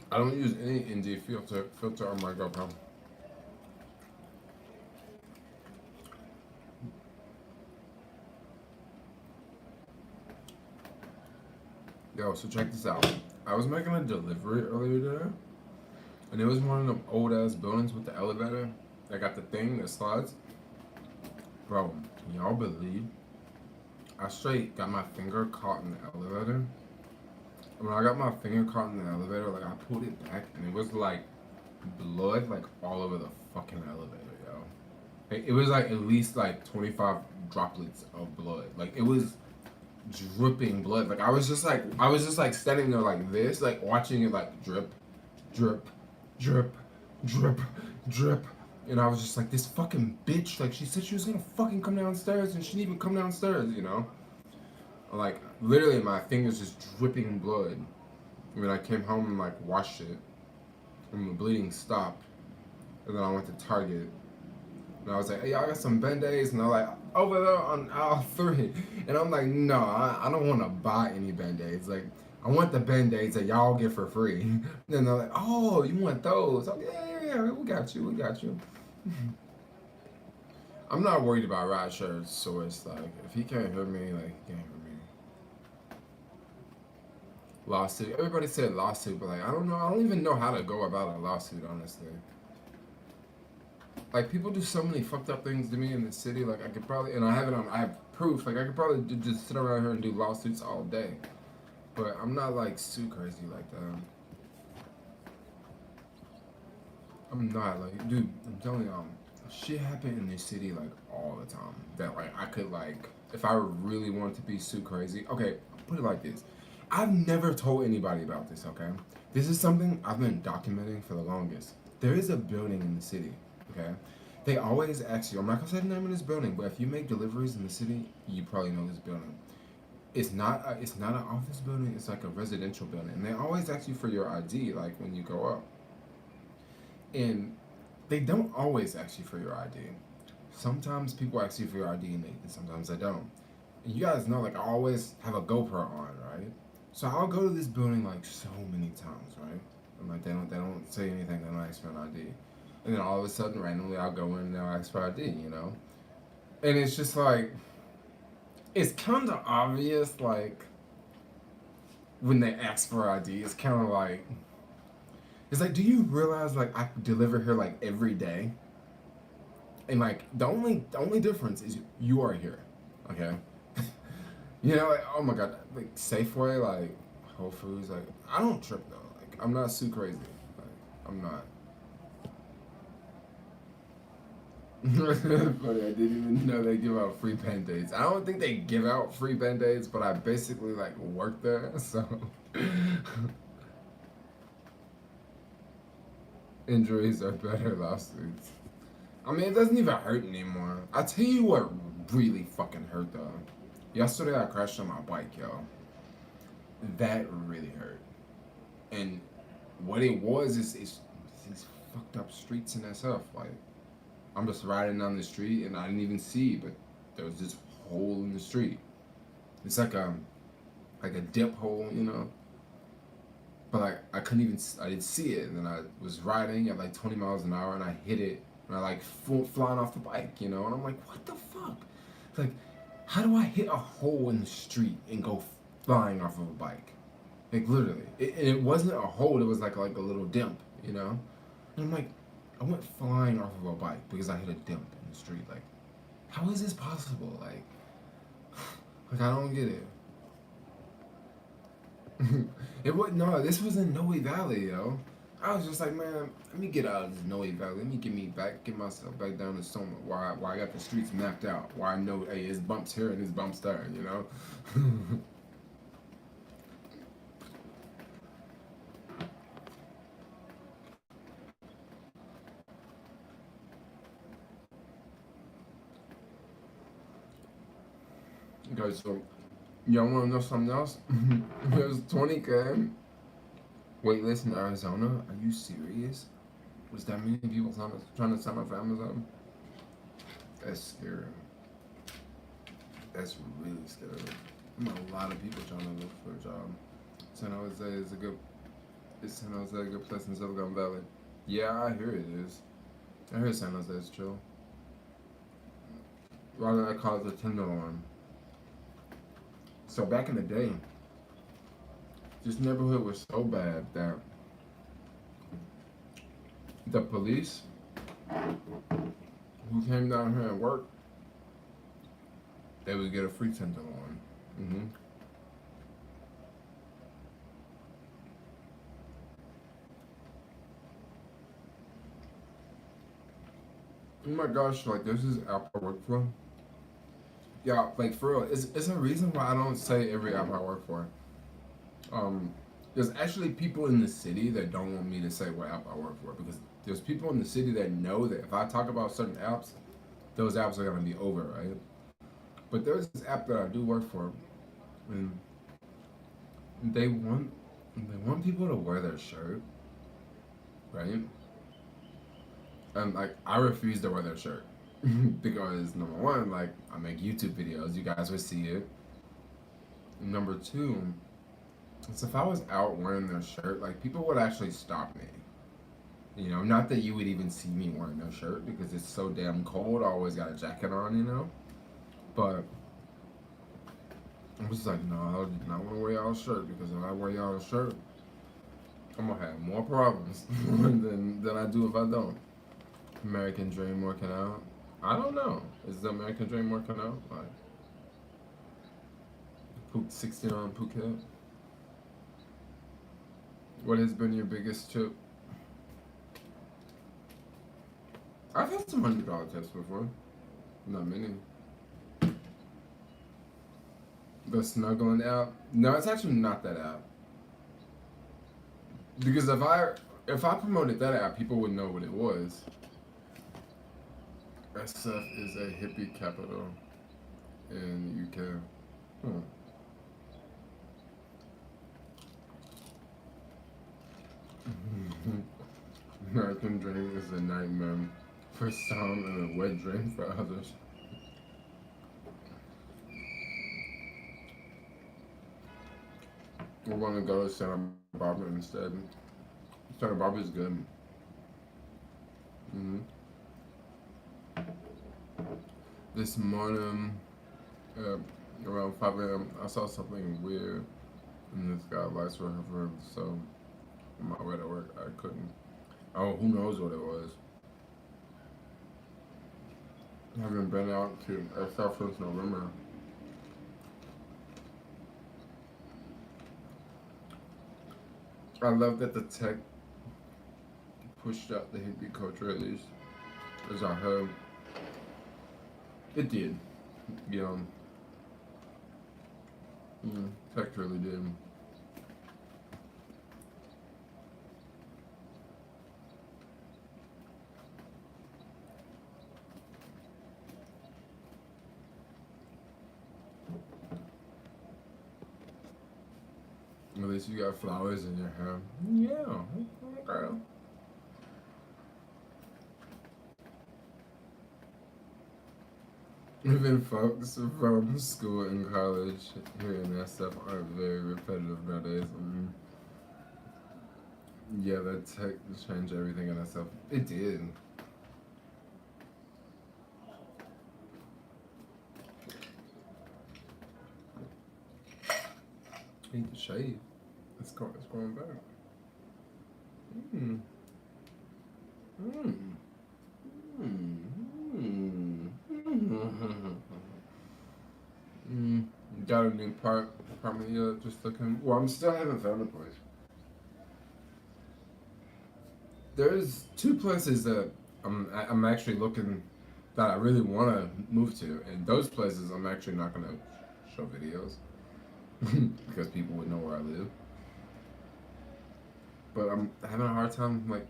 I don't use any ND filter on my GoPro. Yo, so check this out. I was making a delivery earlier today, and it was one of them old ass buildings with the elevator. I got the thing that slides. Bro, can y'all believe I straight got my finger caught in the elevator when I got my finger caught in the elevator, like I pulled it back and it was like blood like all over the fucking elevator, yo. Like, it was like at least like 25 droplets of blood. Like it was dripping blood. Like I was just like standing there like this, like watching it like drip, drip, drip, drip, drip. And I was just like, this fucking bitch, like she said she was gonna fucking come downstairs and she didn't even come downstairs, you know? Like literally my fingers just dripping blood. When I came home and like washed it and the bleeding stopped. And then I went to Target and I was like, hey, y'all got some Band-Aids? And they're like, over there on aisle 3. And I'm like, no, I don't want to buy any Band-Aids. Like, I want the Band-Aids that y'all get for free. And then they're like, oh, you want those? I'm like, yeah, we got you, we got you. I'm not worried about Rashard's source. Like, if he can't hear me, like, he can't hear me. Lawsuit. Everybody said lawsuit, but like, I don't know. I don't even know how to go about a lawsuit, honestly. Like people do so many fucked up things to me in the city. Like I could probably, and I have it on, I have proof. Like I could probably just sit around here and do lawsuits all day. But I'm not like sue crazy like that. I'm not like, dude. I'm telling you, shit happen in this city like all the time. That like I could like, if I really wanted to be sue crazy. Okay, I'll put it like this. I've never told anybody about this. Okay, this is something I've been documenting for the longest. There is a building in the city. Okay, they always ask you. I'm not gonna say the name of this building, but if you make deliveries in the city, you probably know this building. It's not an office building. It's like a residential building, and they always ask you for your ID, like when you go up. And they don't always ask you for your ID. Sometimes people ask you for your ID, and sometimes they don't. And you guys know, like I always have a GoPro on, right? So I'll go to this building like so many times, right? And like they don't say anything. They don't ask for an ID. And then all of a sudden, randomly, I'll go in and they'll ask for ID, you know? And it's just like, it's kind of obvious, like, when they ask for ID, it's kind of like, it's like, do you realize, like, I deliver here, like, every day? And, like, the only difference is you are here, okay? You know, like, oh my God, like, Safeway, like, Whole Foods, like, I don't trip, though. Like, I'm not too crazy. Like, I'm not. Funny, I didn't even know they give out free Band-Aids. I don't think they give out free Band-Aids, but I basically like work there, so injuries are better lawsuits. I mean, it doesn't even hurt anymore. I tell you what really fucking hurt though. Yesterday I crashed on my bike, yo. That really hurt. And what it was is these fucked up streets in SF, like. I'm just riding down the street and I didn't even see, but there was this hole in the street. It's like a dip hole, you know. But like I didn't see it. And then I was riding at like 20 miles an hour and I hit it and I like flying off the bike, you know. And I'm like, what the fuck? Like, how do I hit a hole in the street and go flying off of a bike? Like literally, it wasn't a hole. It was like a little dimp, you know. And I'm like. I went flying off of a bike because I hit a dimp in the street. Like, how is this possible? Like I don't get it. No, this was in Noe Valley, yo. I was just like, man, let me get out of this Noe Valley. Let me get myself back down to Soma. Why I got the streets mapped out. Why I know, hey, there's bumps here and there's bumps there, you know? Okay, so y'all want to know something else? There's 20K waitlist in Arizona. Are you serious? Was that many people trying to sign up for Amazon? That's scary. That's really scary. A lot of people trying to look for a job. San Jose is San Jose a good place in Silicon Valley? Yeah, I hear it is. I hear San Jose is chill. Why do I call it the Tenderloin? So back in the day, this neighborhood was so bad that the police who came down here and worked, they would get a free Tenderloin. Oh my gosh, like there's this app I work for. Yeah, like for real, it's a reason why I don't say every app I work for. Um, there's actually people in the city that don't want me to say what app I work for because there's people in the city that know that if I talk about certain apps, those apps are gonna be over, right? But there's this app that I do work for, and they want they want people to wear their shirt, right? And like I refuse to wear their shirt because number one, like I make YouTube videos, you guys would see it. Number two, so if I was out wearing their shirt, like people would actually stop me. You know, not that you would even see me wearing no shirt because it's so damn cold. I always got a jacket on, you know. But I was like, no, I do not want to wear y'all's shirt because if I wear y'all's shirt, I'm gonna have more problems than I do if I don't. American Dream working out. I don't know. Is the American Dream working out? Like, 69 Phuket. What has been your biggest trip? I've had some $100 tips before. Not many. The snuggling app? No, it's actually not that app. Because if I promoted that app, people would know what it was. SF is a hippie capital in UK. Hmm. American Dream is a nightmare for some and a wet dream for others. We want to go to Santa Barbara instead. Santa Barbara's good. hmm This morning, uh, around 5 a.m., I saw something weird, and this guy lights were her, so on my way to work, I couldn't. Oh, who knows what it was? I haven't been out to SF since November. I love that the tech pushed out the hippie culture at least, as I heard. It did. Yeah. Tech really did. At least you got flowers in your hair. Yeah. Okay. Even folks from school and college hearing that stuff are very repetitive nowadays. Yeah, that tech changed everything in itself. It did. I need to shave. It's going back. Mm. Mm. Mm. Mm. Got a new apartment yet? Just looking. Well, I'm still haven't found a place. There's two places that I'm actually looking that I really want to move to, and those places I'm actually not gonna show videos because people would know where I live. But I'm having a hard time like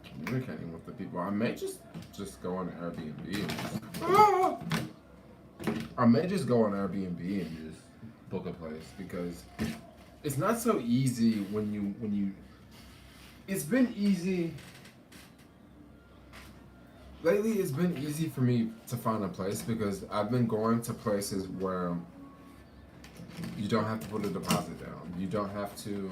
communicating with the people. I may just go on Airbnb and I may just go on Airbnb and just book a place because it's not so easy when you. It's been easy. Lately, it's been easy for me to find a place because I've been going to places where you don't have to put a deposit down. You don't have to.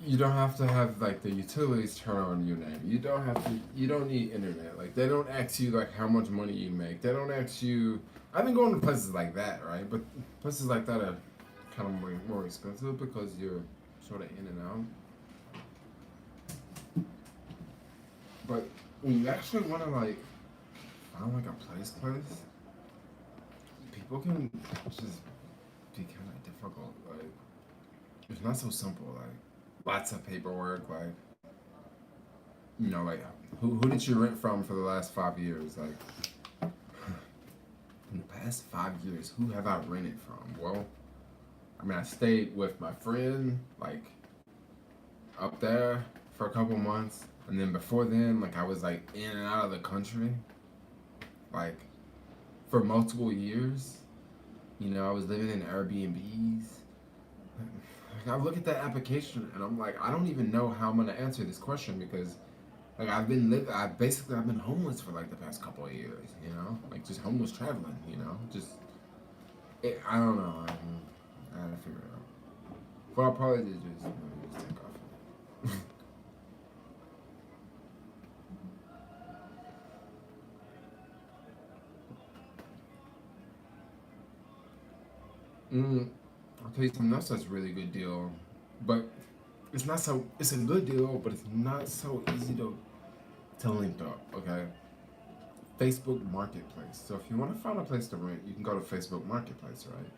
You don't have to have like the utilities turn on your name. You don't have to. You don't need internet. Like they don't ask you like how much money you make. They don't ask you. I've been going to places like that, right? But places like that are kind of more expensive because you're sort of in and out. But when you actually want to like find like a place, people can just be kind of difficult. Like it's not so simple. Like lots of paperwork. Like like Who did you rent from for the last 5 years? Like, in the past 5 years, who have I rented from? Well, I mean, I stayed with my friend, like, up there for a couple months. And then before then, like, I was, like, in and out of the country, like, for multiple years. You know, I was living in Airbnbs. Like, I look at that application and I'm like, I don't even know how I'm gonna answer this question because, like, I've been homeless for like the past couple of years. You know, like just homeless traveling. You know, I don't know. I gotta figure it out. What I'll probably do is just take off. I'll tell you something else that's a really good deal, but it's not so. It's a good deal, but it's not so easy to link up. Okay, Facebook Marketplace. So if you want to find a place to rent, you can go to Facebook Marketplace, right?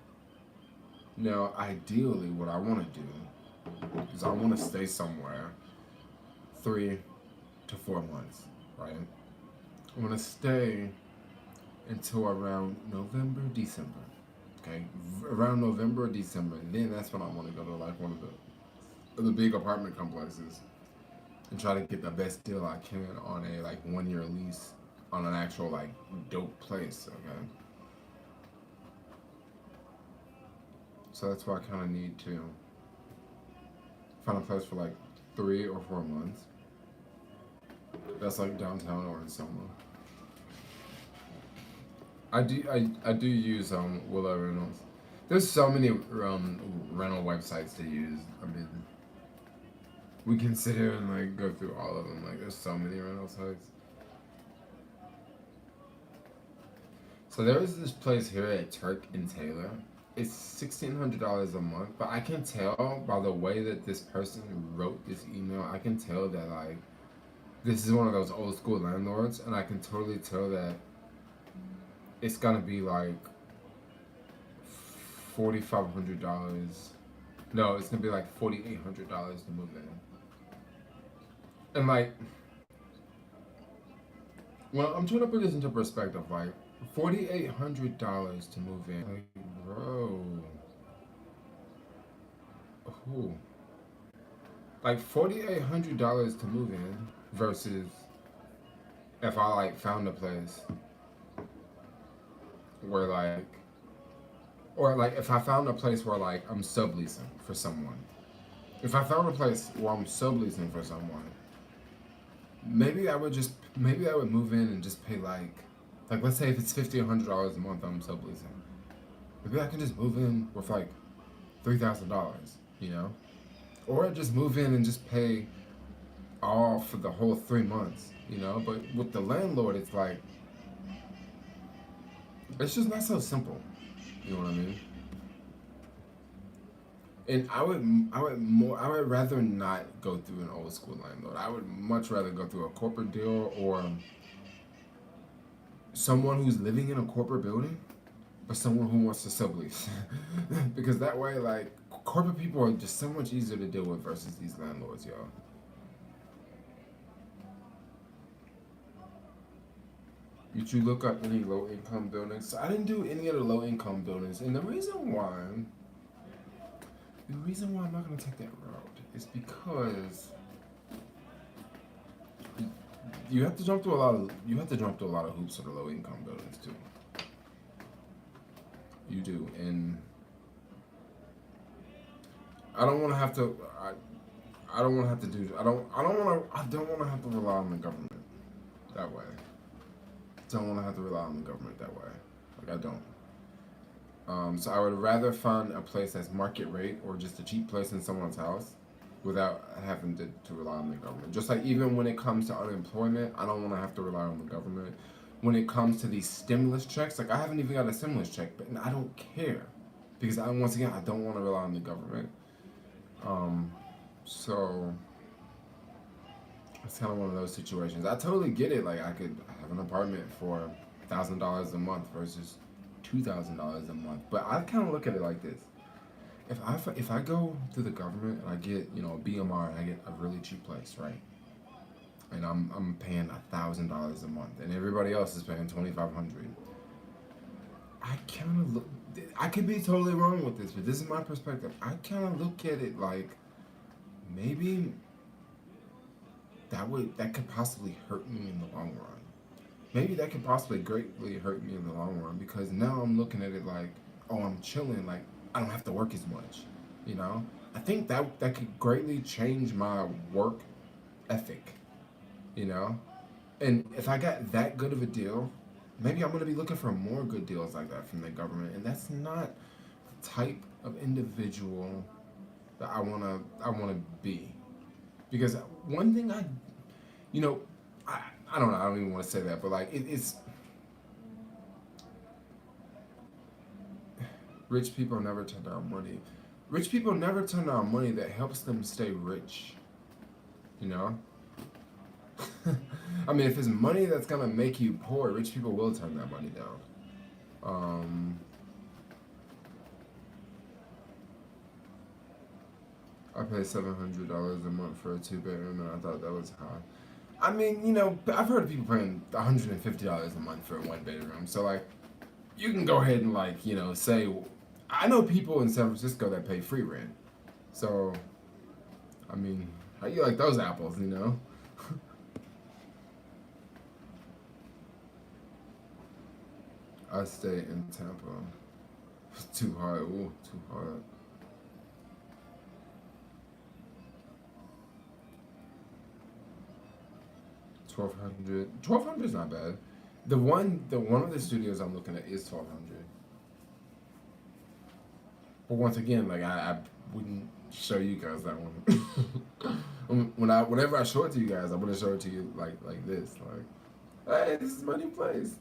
Now, ideally, what I want to do is I want to stay somewhere 3 to 4 months, right? I want to stay until around November, December. Okay, around November or December, and then that's when I want to go to like one of the big apartment complexes and try to get the best deal I can on a like 1 year lease on an actual like dope place. Okay, so that's why I kind of need to find a place for like 3 or 4 months. That's like downtown or in Selma. I do use Willow Rentals. There's so many rental websites to use. I mean, we can sit here and like go through all of them. Like, there's so many rental sites. So there is this place here at Turk and Taylor. It's $1,600 a month, but I can tell by the way that this person wrote this email. I can tell that like this is one of those old school landlords, and I can totally tell that it's gonna be like $4,500. No, it's gonna be like $4,800 to move in. And like, well, I'm trying to put this into perspective. Like, $4,800 to move in. Like, bro, who? Like $4,800 to move in versus if I like found a place where like, or like if I found a place where like I'm subleasing for someone. If I found a place where I'm subleasing for someone, maybe I would move in and just pay like let's say if it's $5,100 a month I'm subleasing. Maybe I can just move in with like $3,000, you know, or just move in and just pay all for the whole 3 months, you know. But with the landlord, it's like it's just not so simple. You know what I mean? And I would rather not go through an old school landlord. I would much rather go through a corporate deal or someone who's living in a corporate building or someone who wants to sublease. Because that way, like, corporate people are just so much easier to deal with versus these landlords, y'all. Did you look up any low income buildings? So I didn't do any of the low income buildings, and the reason why I'm not gonna take that route is because you have to jump through a lot of hoops for the low income buildings too. You do, and I don't want to have to. I don't want to have to do. I don't want to have to rely on the government that way. Don't want to have to rely on the government that way. Like, I don't. So I would rather find a place that's market rate or just a cheap place in someone's house without having to rely on the government. Just like even when it comes to unemployment, I don't want to have to rely on the government. When it comes to these stimulus checks, like I haven't even got a stimulus check, but I don't care because once again, I don't want to rely on the government. So it's kind of one of those situations. I totally get it. Like I could have an apartment for $1,000 a month versus $2,000 a month. But I kind of look at it like this: if I go to the government and I get a BMR and I get a really cheap place, right? and I'm paying $1,000 a month, and everybody else is paying $2,500. I kind of look. I could be totally wrong with this, but this is my perspective. I kind of look at it like maybe that could possibly hurt me in the long run. Maybe that could possibly greatly hurt me in the long run because now I'm looking at it like, oh, I'm chilling. Like I don't have to work as much. You know, I think that could greatly change my work ethic. You know, and if I got that good of a deal, maybe I'm gonna be looking for more good deals like that from the government, and that's not the type of individual that I wanna be. Because one thing you know, I don't know, I don't even want to say that, but like it's rich people never turn down money. Rich people never turn down money that helps them stay rich. You know. I mean, if it's money that's gonna make you poor, rich people will turn that money down. Um, I pay $700 a month for a 2 bedroom, and I thought that was high. I mean, you know, I've heard of people paying $150 a month for a 1 bedroom. So like, you can go ahead and like, you know, say, I know people in San Francisco that pay free rent. So, I mean, how you like those apples, you know? I stay in Tampa. It's too hard. Ooh, too hard. 1,200. 1,200 is not bad. The one of the studios I'm looking at is 1,200. But once again, like I wouldn't show you guys that one. Whenever I show it to you guys, I want to show it to you like this. Like, hey, this is my new place.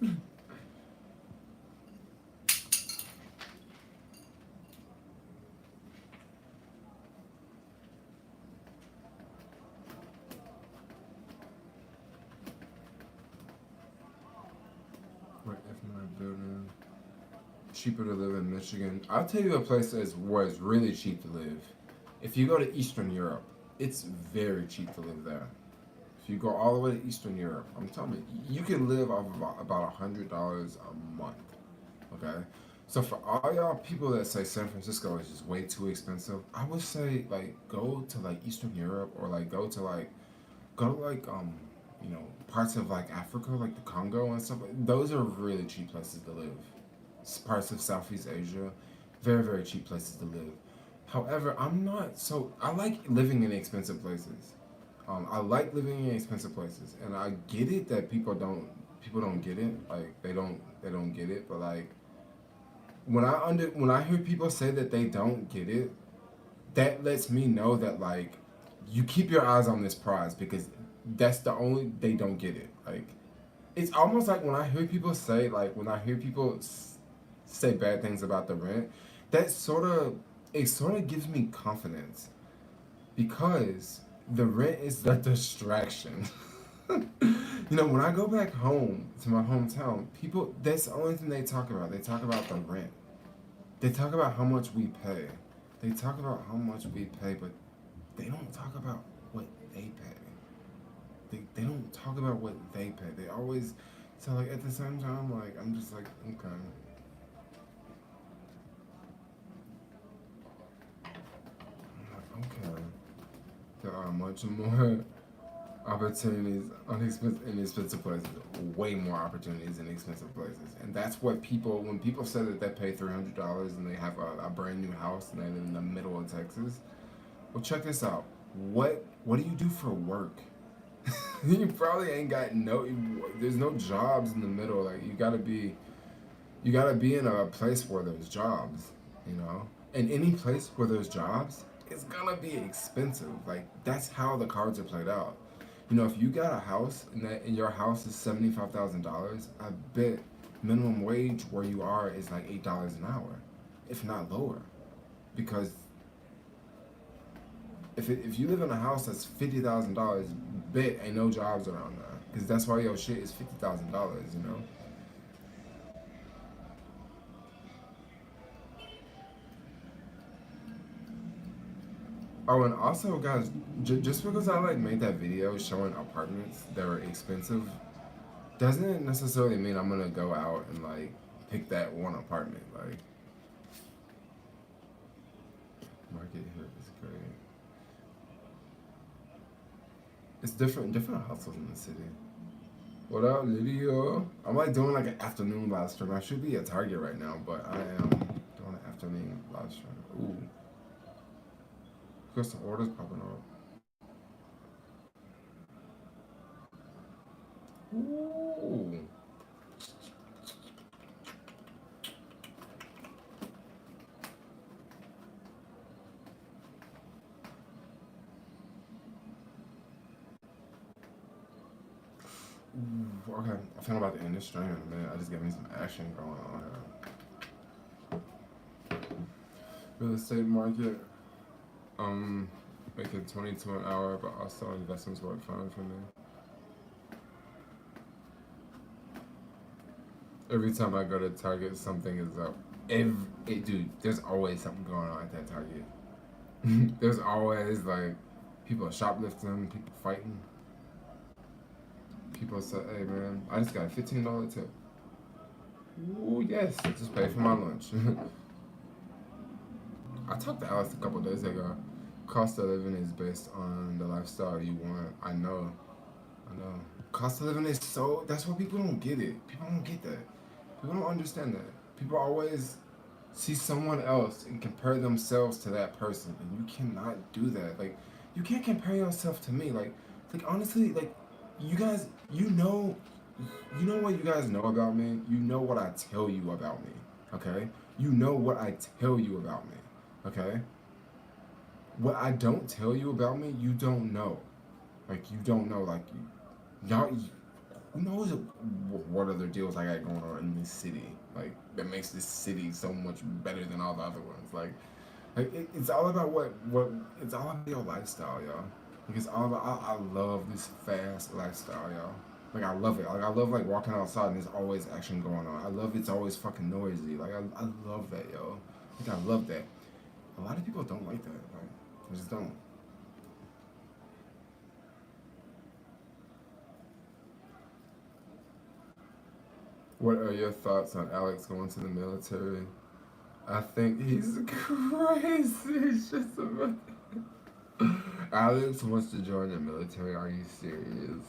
What if my building cheaper to live in Michigan? I'll tell you a place where it's really cheap to live. If you go to Eastern Europe, it's very cheap to live there. If you go all the way to Eastern Europe, I'm telling you, you can live off of about $100 a month. Okay, so for all y'all people that say San Francisco is just way too expensive, I would say like go to like Eastern Europe or like go to you know, parts of like Africa, like the Congo and stuff. Those are really cheap places to live. Parts of Southeast Asia, very very cheap places to live. However, I'm not so. I like living in expensive places. I like living in expensive places, and I get it that people don't get it. Like they don't get it. But like when I hear people say that they don't get it, that lets me know that like you keep your eyes on this prize because that's the only they don't get it. Like it's almost like when I hear people say bad things about the rent, that sort of gives me confidence because the rent is the distraction. You know, when I go back home to my hometown, people that's the only thing they talk about. They talk about the rent. They talk about how much we pay. They talk about how much we pay, but they don't talk about what they pay. They don't talk about what they pay. They always so like at the same time, like I'm just like, okay. I'm like, okay. There are much more opportunities in expensive places. Way more opportunities in expensive places. And that's what when people say that they pay $300 and they have a brand new house and they live in the middle of Texas. Well, check this out. What do you do for work? You probably ain't got there's no jobs in the middle. Like you gotta be in a place where there's jobs, you know? And any place where there's jobs, it's gonna be expensive. Like that's how the cards are played out. You know, if you got a house and your house is $75,000, I bet minimum wage where you are is like $8 an hour, if not lower, because if you live in a house that's $50,000, bet ain't no jobs around there. Because that's why your shit is $50,000, you know? Oh, and also, guys, just because I like made that video showing apartments that are expensive, doesn't necessarily mean I'm gonna go out and like pick that one apartment. Like, market here is great. It's different hustles in the city. What up, Lydia? I'm like doing like an afternoon live stream. I should be at Target right now, but I am doing an afternoon live stream. Ooh, got some orders popping up. Ooh. Ooh, okay, I think I'm about to end this stream in a minute. I just got me some action going on here. Real estate market. Making 22 an hour, but also investments work fine for me. Every time I go to Target, something is up. Dude, there's always something going on at that Target. There's always like people are shoplifting, people fighting. People say, "Hey man, I just got a $15 tip." Ooh yes, just pay for my lunch. I talked to Alice a couple days ago. Cost of living is based on the lifestyle you want. I know. Cost of living is so. That's why people don't get it. People don't get that. People don't understand that. People always see someone else and compare themselves to that person, and you cannot do that. Like, you can't compare yourself to me. Like honestly, like, you guys, you know what you guys know about me. You know what I tell you about me. Okay. You know what I tell you about me. Okay. What I don't tell you about me, you don't know. Like, you don't know. Like, y'all, who knows what other deals I got going on in this city? Like, that makes this city so much better than all the other ones. Like it's all about it's all about your lifestyle, y'all. Like, it's all about, I love this fast lifestyle, y'all. Like, I love it. Like, I love, like, walking outside and there's always action going on. I love it's always fucking noisy. Like, I love that, yo. Like, I love that. A lot of people don't like that. Like, they just don't. What are your thoughts on Alex going to the military? I think he's crazy. It's just about Alex wants to join the military. Are you serious?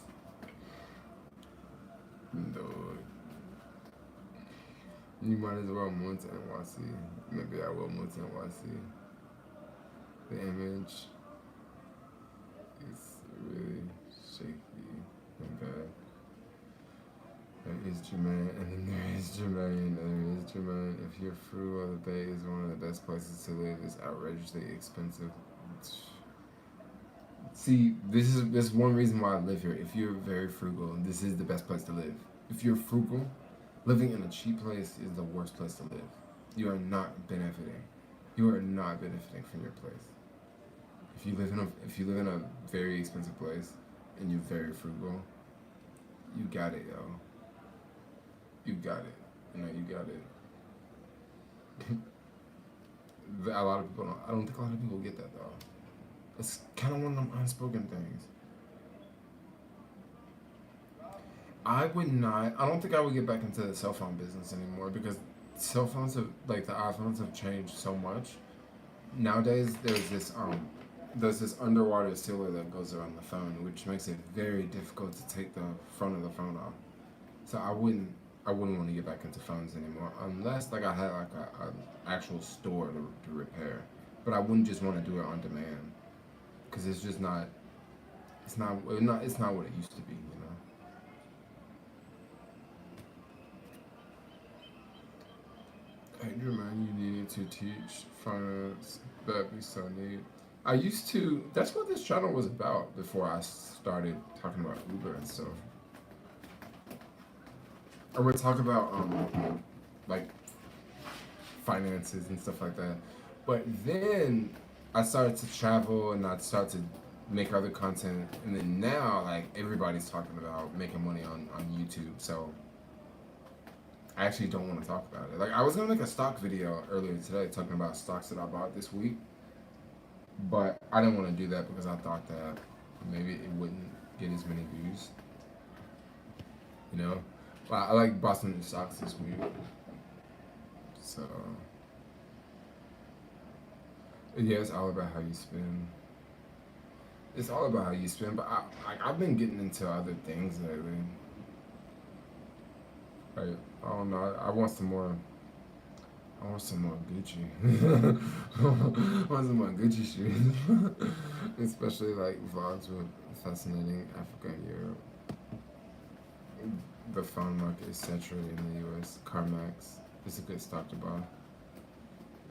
Dude. You might as well move to NYC. Maybe I will move to NYC. The image is really shaky and bad. There is Jermaine, and then there is Jermaine, and there is Jermaine. If you're frugal, the Bay is one of the best places to live. It's outrageously expensive. See, this is one reason why I live here. If you're very frugal, this is the best place to live. If you're frugal, living in a cheap place is the worst place to live. You are not benefiting. You are not benefiting from your place. If you live in a very expensive place and you're very frugal, you got it, yo. You got it. You know, you got it. A lot of people don't. I don't think a lot of people get that though. It's kind of one of them unspoken things. I would not. I don't think I would get back into the cell phone business anymore because cell phones have, like, the iPhones have changed so much. Nowadays, there's this underwater sealer that goes around the phone, which makes it very difficult to take the front of the phone off. So I wouldn't want to get back into phones anymore unless, like, I had like a actual store to repair. But I wouldn't just want to do it on demand because it's just not. It's not what it used to be, you know. Hey, man, you needed to teach finance. That'd be so neat. I used to. That's what this channel was about before I started talking about Uber and stuff. I would talk about like finances and stuff like that. But then I started to travel and I'd start to make other content, and then now, like, everybody's talking about making money on YouTube. So I actually don't want to talk about it. Like, I was gonna make a stock video earlier today talking about stocks that I bought this week, but I didn't want to do that because I thought that maybe it wouldn't get as many views. You know, but I like Boston New Socks this week. So yeah, it's all about how you spend. It's all about how you spend. But I've been getting into other things lately. Like I don't know. I want some more. I want some more Gucci. I want some more Gucci shoes. Especially like vlogs with fascinating Africa and Europe. The phone market is saturated in the US. CarMax is a good stock to buy.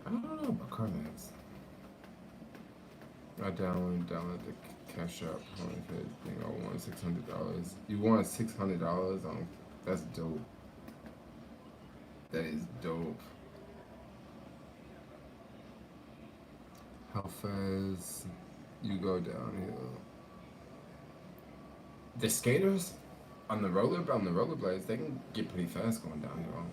I don't know about CarMax. I downloaded the Cash App. I want $600. You want $600 on? That's dope. That is dope. How fast you go downhill? The skaters on the rollerblades, they can get pretty fast going downhill.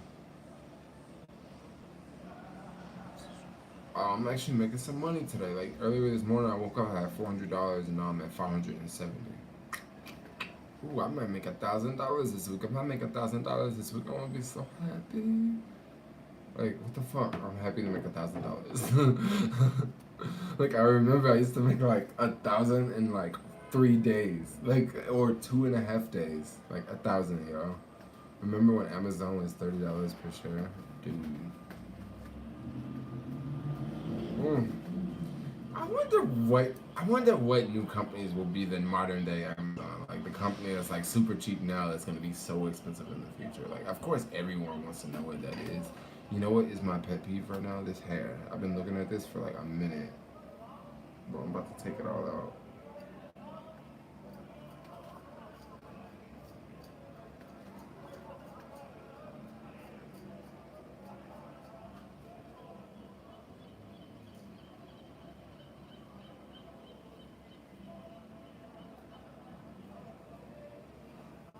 I'm actually making some money today. Like earlier this morning, I woke up, I had $400, and now I'm at $570. Ooh, I might make $1,000 this week. If I make $1,000 this week, I'm gonna be so happy. Like, what the fuck? I'm happy to make $1,000. Like, I remember I used to make like 1,000 in like 3 days, like, or 2.5 days, like 1,000, yo. Remember when Amazon was $30 per share, dude? I wonder what new companies will be the modern day Amazon. Like the company that's like super cheap now that's gonna be so expensive in the future. Like of course everyone wants to know what that is. You know what is my pet peeve right now? This hair. I've been looking at this for like a minute. But I'm about to take it all out.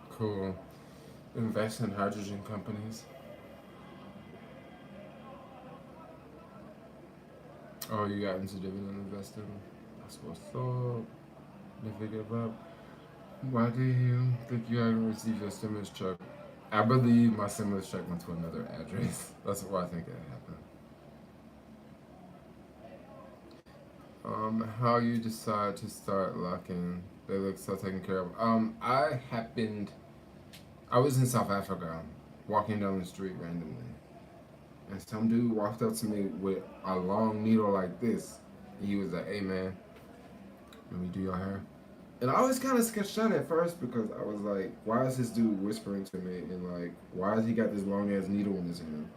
Cool. Invest in hydrogen companies. Oh, you got into dividend investing? That's what's up. Never give up. Why do you think you haven't received your stimulus check? I believe my stimulus check went to another address. That's why I think it happened. How you decide to start locking? They look so taken care of. I was in South Africa, walking down the street randomly, and some dude walked up to me with a long needle like this. He was like, "Hey man, let me do your hair." And I was kind of sketched out at first because I was like, "Why is this dude whispering to me?" And like, "Why has he got this long ass needle in his hand?"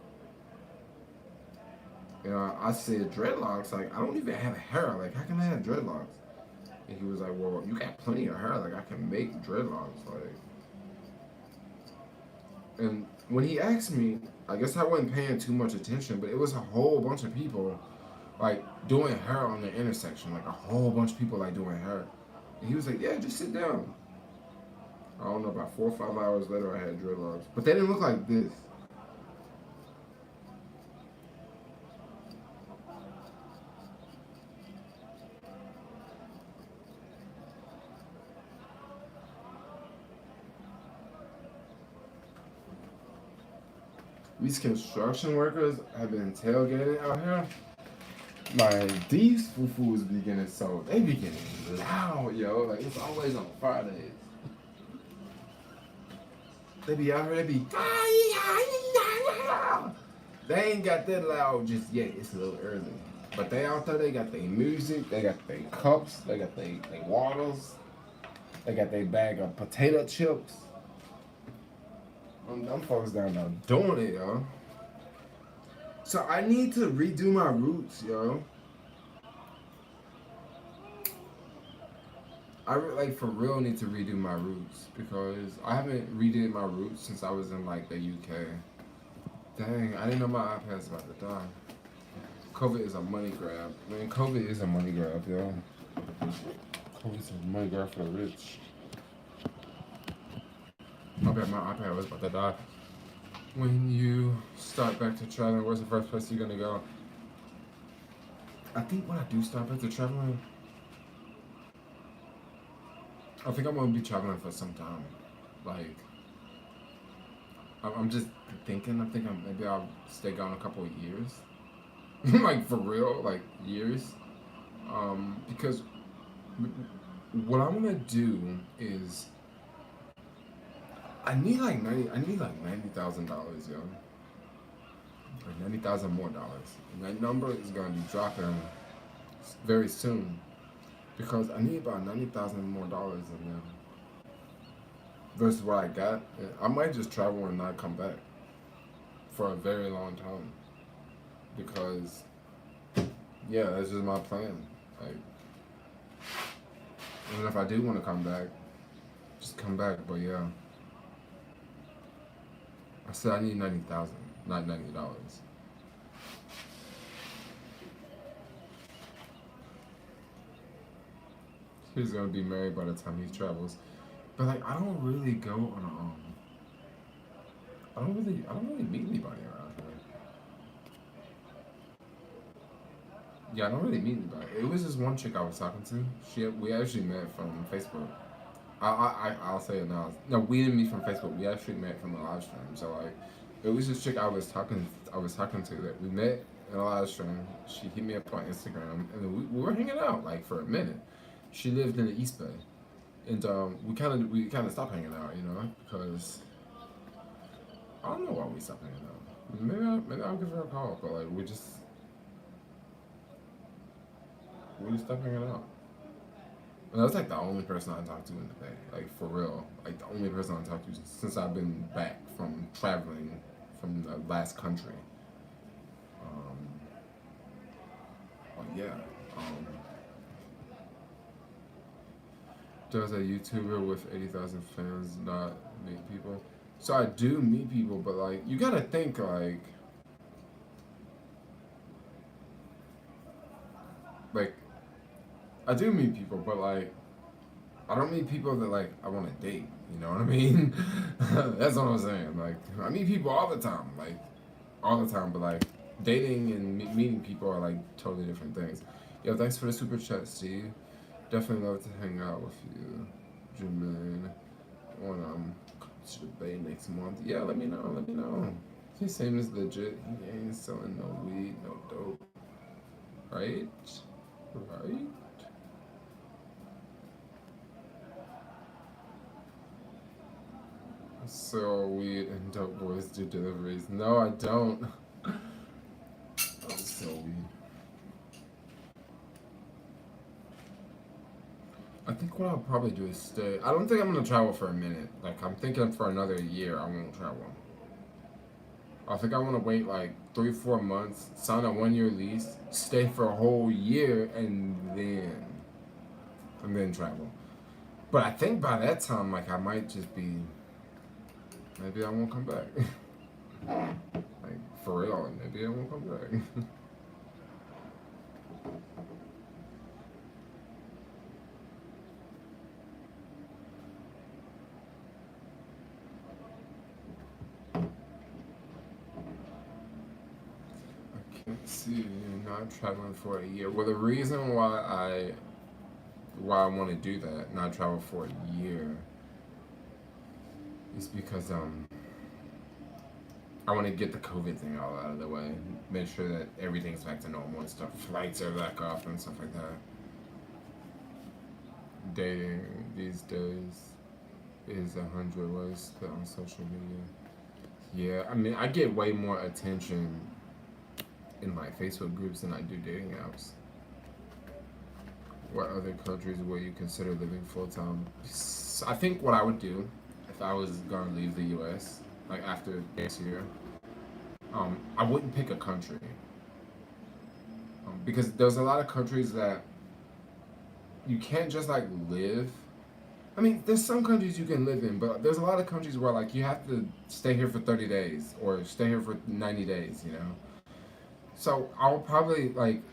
And I said, "Dreadlocks? Like, I don't even have hair. Like, how can I have dreadlocks?" And he was like, "Well, you got plenty of hair. Like, I can make dreadlocks." Like. And when he asked me, I guess I wasn't paying too much attention, but it was a whole bunch of people, like, doing hair on the intersection. Like, a whole bunch of people, like, doing hair. And he was like, "Yeah, just sit down." I don't know, about 4 or 5 hours later, I had dreadlocks. But they didn't look like this. These construction workers have been tailgating out here. Like, these foo-foos be getting so, they be getting loud, yo. Like, it's always on Fridays. They be out here, they be, they ain't got that loud just yet. It's a little early. But they out there, they got their music, they got their cups, they got their waters, they got their bag of potato chips. Them folks down there doing it, yo. So I need to redo my roots, yo. I like for real need to redo my roots because I haven't redid my roots since I was in like the UK. Dang, I didn't know my iPad's about to die. COVID is a money grab. Man, COVID is a money grab, yo. COVID's a money grab for the rich. I bet my iPad was about to die. When you start back to traveling, where's the first place you're gonna go? I think when I do start back to traveling, I think I'm gonna be traveling for some time. Like, I'm just thinking. I think maybe I'll stay gone a couple of years. Like for real, like years. Because what I want to do is I need like $90,000, yo. Like 90,000 more dollars. And that number is gonna be dropping very soon because I need about 90,000 more dollars in there versus what I got. I might just travel and not come back for a very long time because yeah, that's just my plan. Like, even if I do want to come back, just come back. But yeah, I said I need 90,000, not $90. He's gonna be married by the time he travels. But like, I don't really go on I don't really meet anybody around here. Yeah, I don't really meet anybody. It was just one chick I was talking to. We actually met from Facebook. I'll say it now. No, we didn't meet from Facebook. We actually met from a live stream. So like, it was this chick I was talking to that we met in a live stream. She hit me up on Instagram, and then we were hanging out like for a minute. She lived in the East Bay, and we kind of stopped hanging out, you know, because I don't know why we stopped hanging out. Maybe I'll give her a call, but like we just stopped hanging out. And that's like the only person I talked to in the day, like for real. Like the only person I talked to since I've been back from traveling from the last country. Um, but yeah. Does a YouTuber with 80,000 fans not meet people? So I do meet people, but like you gotta think like I do meet people, but like I don't meet people that like I want to date. You know what I mean? That's what I'm saying. Like I meet people all the time, like all the time, but like dating and meeting people are like totally different things. Yo, thanks for the super chat, Steve. Definitely love to hang out with you, Jermaine. When to the Bay next month. Yeah, let me know. Let me know. His name is legit. He ain't selling no weed, no dope. Right? Right? So weed and dope boys do deliveries. No, I don't. I'm so weed. I think what I'll probably do is stay. I don't think I'm gonna travel for a minute. Like I'm thinking for another year I won't travel. I think I want to wait like 3-4 months, sign a 1-year lease, stay for a whole year, and then travel. But I think by that time, like I might just be, maybe I won't come back. Like for real, maybe I won't come back. Let's see, you're not traveling for a year. Well, the reason why I want to do that, not travel for a year, is because I want to get the COVID thing all out of the way, make sure that everything's back to normal and stuff. Flights are back up and stuff like that. Dating these days is 100 ways put on social media. Yeah, I mean, I get way more attention in my Facebook groups than I do dating apps. What other countries would you consider living full time? I think what I would do if I was gonna leave the U.S. like after this year, I wouldn't pick a country because there's a lot of countries that you can't just like live. I mean, there's some countries you can live in, but there's a lot of countries where like you have to stay here for 30 days or stay here for 90 days, you know. So I'll probably like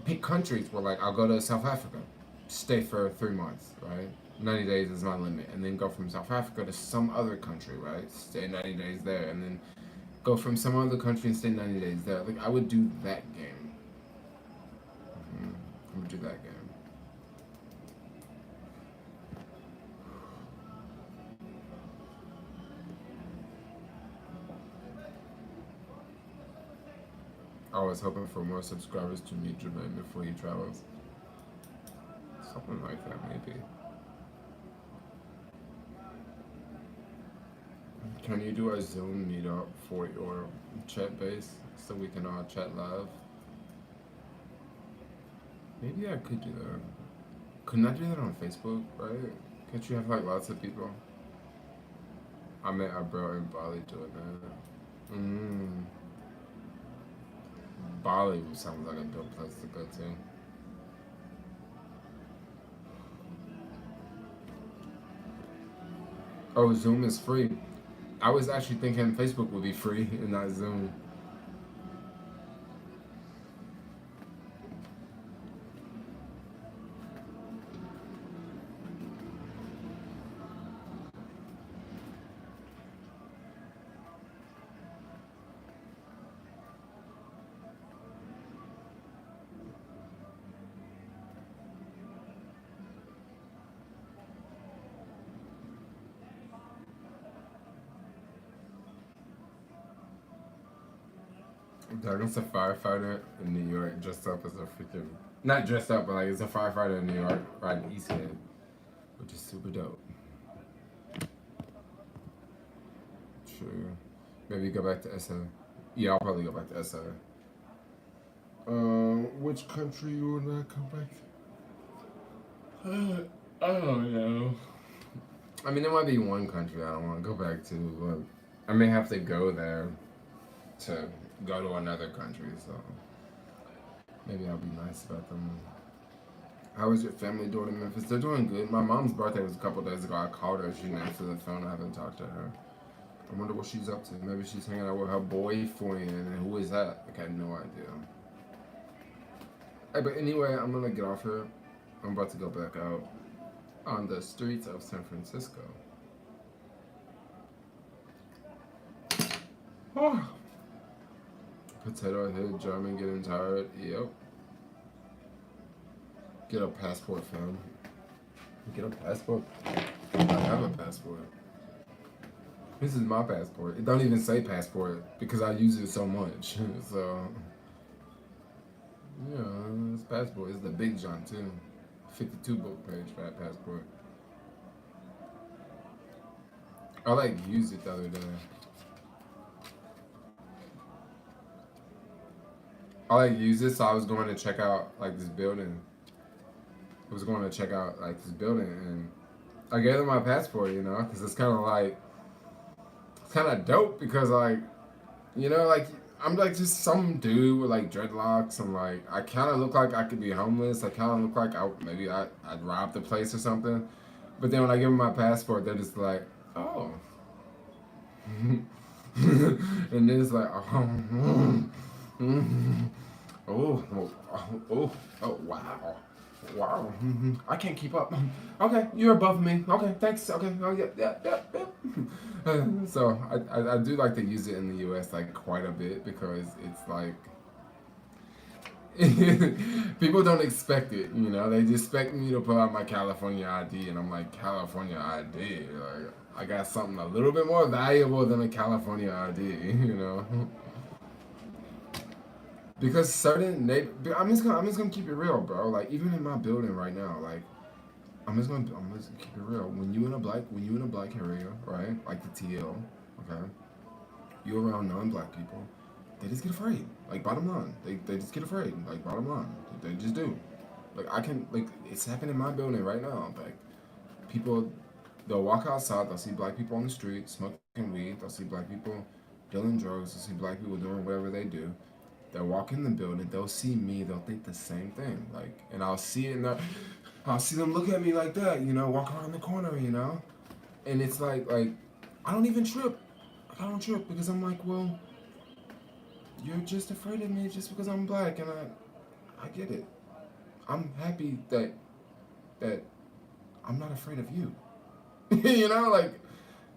pick countries where like I'll go to South Africa, stay for 3 months, right? 90 days is my limit, and then go from South Africa to some other country, right? Stay 90 days there, and then go from some other country and stay 90 days there. Like I would do that game. I would do that game. I was hoping for more subscribers to meet Jermaine before he travels. Something like that, maybe. Can you do a Zoom meetup for your chat base so we can all chat live? Maybe I could do that. Couldn't I do that on Facebook, right? Can't you have like lots of people? I met a bro in Bali doing that. Bali sounds like a good place to go to. Oh, Zoom is free. I was actually thinking Facebook would be free and not Zoom. There's a firefighter in New York dressed up as a freaking, not dressed up, but like it's a firefighter in New York riding East Head, which is super dope. True. Maybe go back to SA. Yeah, I'll probably go back to SA. Which country you would not come back to? I don't know. I mean, there might be one country I don't want to go back to, but I may have to go there to go to another country, so maybe I'll be nice about them. How is your family doing in Memphis? They're doing good. My mom's birthday was a couple days ago. I called her. She didn't answer the phone. I haven't talked to her. I wonder what she's up to. Maybe she's hanging out with her boyfriend. And who is that? I got no idea. Hey, but anyway, I'm gonna get off here. I'm about to go back out on the streets of San Francisco. Oh. Potato head, German getting tired. Yep. Get a passport, fam. Get a passport. I have a passport. This is my passport. It don't even say passport because I use it so much. So, yeah, this passport is the big John too. 52 book page for that passport. I like used it the other day. I like used it, so I was going to check out like this building. I was going to check out like this building, and I gave them my passport, you know, because it's kind of like, it's kind of dope because like, you know, like I'm like just some dude with like dreadlocks, and like I kind of look like I could be homeless. I kind of look like I'd rob the place or something. But then when I give them my passport, they're just like, oh. And then it's like, oh, wow. Wow. I can't keep up. Okay, you're above me. Okay, thanks. Okay, oh, yeah. So I do like to use it in the US like quite a bit because it's like people don't expect it, you know. They just expect me to pull out my California ID, and I'm like, California ID? Like, I got something a little bit more valuable than a California ID, you know. Because certain I'm just gonna keep it real, bro. Like even in my building right now, like I'm just gonna keep it real. When you in a black area, right? Like the TL, okay? You around non-black people, they just get afraid. Like bottom line, they just get afraid. Like bottom line, they just do. Like I can like it's happening in my building right now. Like people, they'll walk outside, they'll see black people on the street smoking weed, they'll see black people dealing drugs, they'll see black people doing whatever they do. They'll walk in the building, they'll see me, they'll think the same thing. Like, and I'll see it, I'll see them look at me like that, you know, walk around the corner, you know. And it's like I don't even trip. I don't trip because I'm like, well, you're just afraid of me just because I'm black, and I get it. I'm happy that I'm not afraid of you. You know, like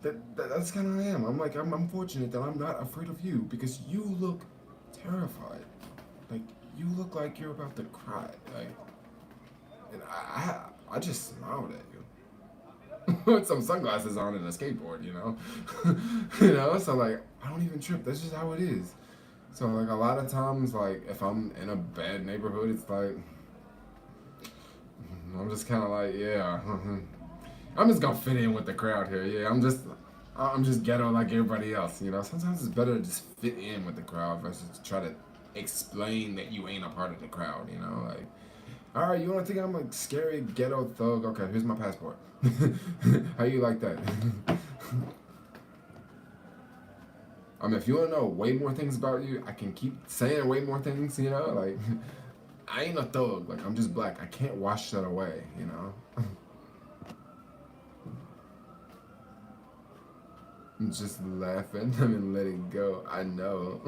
that's kind of how I am. I'm like I'm fortunate that I'm not afraid of you because you look terrified. Like you look like you're about to cry. Like, and I just smiled at you with some sunglasses on and a skateboard. You know, you know. So like I don't even trip. That's just how it is. So like a lot of times, like if I'm in a bad neighborhood, it's like I'm just kind of like, yeah, I'm just gonna fit in with the crowd here. Yeah, I'm just ghetto like everybody else. You know, sometimes it's better to just fit in with the crowd versus to try to explain that you ain't a part of the crowd. You know, like, all right, you wanna think I'm a scary ghetto thug? Okay, here's my passport. How you like that? I mean, if you want to know way more things about you, I can keep saying way more things, you know? Like, I ain't a thug. Like, I'm just black. I can't wash that away, you know? Just laugh at them and let it go. I know.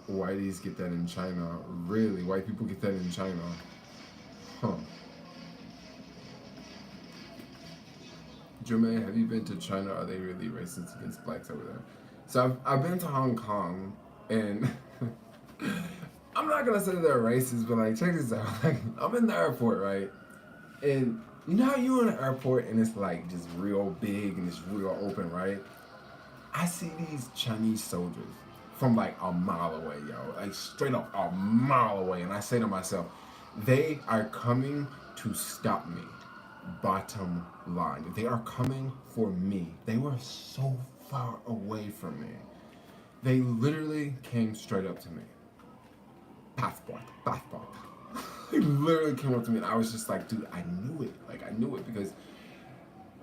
Whiteys get that in China. Really? White people get that in China? Huh. Jermaine, have you been to China? Are they really racist against blacks over there? So I've been to Hong Kong, and I'm not gonna say they're racist, but like check this out. Like I'm in the airport, right? And you know how you in an airport and it's like just real big and it's real open, right? I see these Chinese soldiers from like a mile away, yo, like straight up a mile away, and I say to myself, they are coming to stop me. Bottom line, they are coming for me. They were so far away from me. They literally came straight up to me. Passport, passport. He literally came up to me and I was just like, dude, I knew it. Like, I knew it because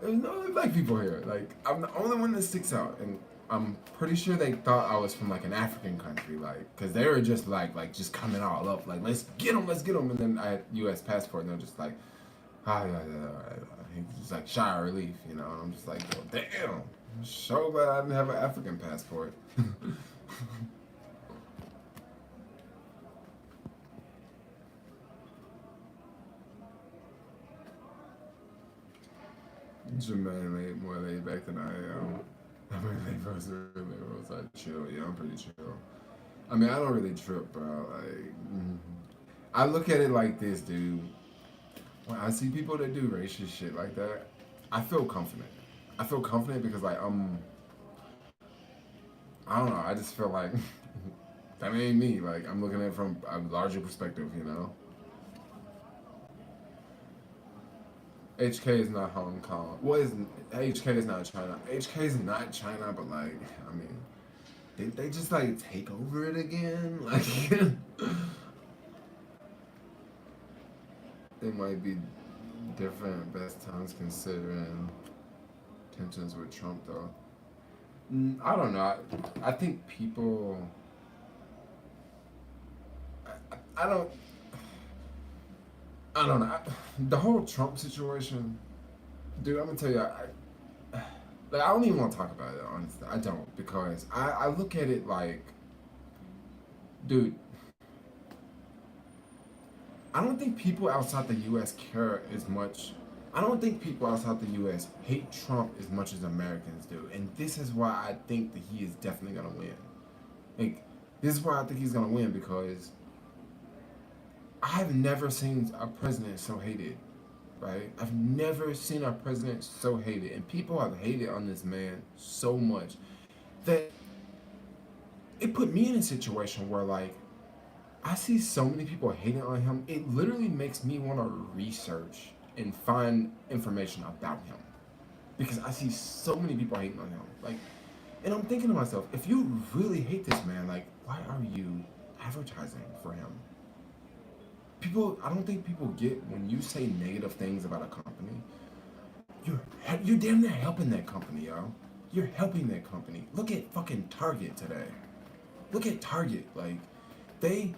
there's no other black people here. Like, I'm the only one that sticks out. And I'm pretty sure they thought I was from like an African country. Like, because they were just like just coming all up. Like, let's get them, let's get them. And then I had U.S. passport and they're just like, ah, yeah. He's just like shy relief, you know. And I'm just like, well, damn. I'm so glad I didn't have an African passport. Jermaine made more laid back than I am. I mean, they first was like chill. Yeah, I'm pretty chill. I mean, I don't really trip, bro. Like, I look at it like this, dude. When I see people that do racist shit like that, I feel confident. I feel confident because like I don't know. I just feel like that ain't me. Like I'm looking at it from a larger perspective, you know. HK is not Hong Kong. What is HK is not China. HK is not China, but like I mean, they just like take over it again. Like they might be different best times considering tensions with Trump though. I don't know. I think people. I don't. I don't know. The whole Trump situation, dude. I'm gonna tell you. Like I don't even want to talk about it. Honestly, I don't because I look at it like, dude. I don't think people outside the U.S. care as much. I don't think people outside the U.S. hate Trump as much as Americans do, and this is why I think that he is definitely gonna win. Like, this is why I think he's gonna win because I've never seen a president so hated, right? I've never seen a president so hated, and people have hated on this man so much that it put me in a situation where like I see so many people hating on him. It literally makes me want to research and find information about him because I see so many people hating on him. Like, and I'm thinking to myself, if you really hate this man, like, why are you advertising for him? People, I don't think people get when you say negative things about a company. You're damn near helping that company, yo. You're helping that company. Look at fucking Target today. Look at Target. Like, they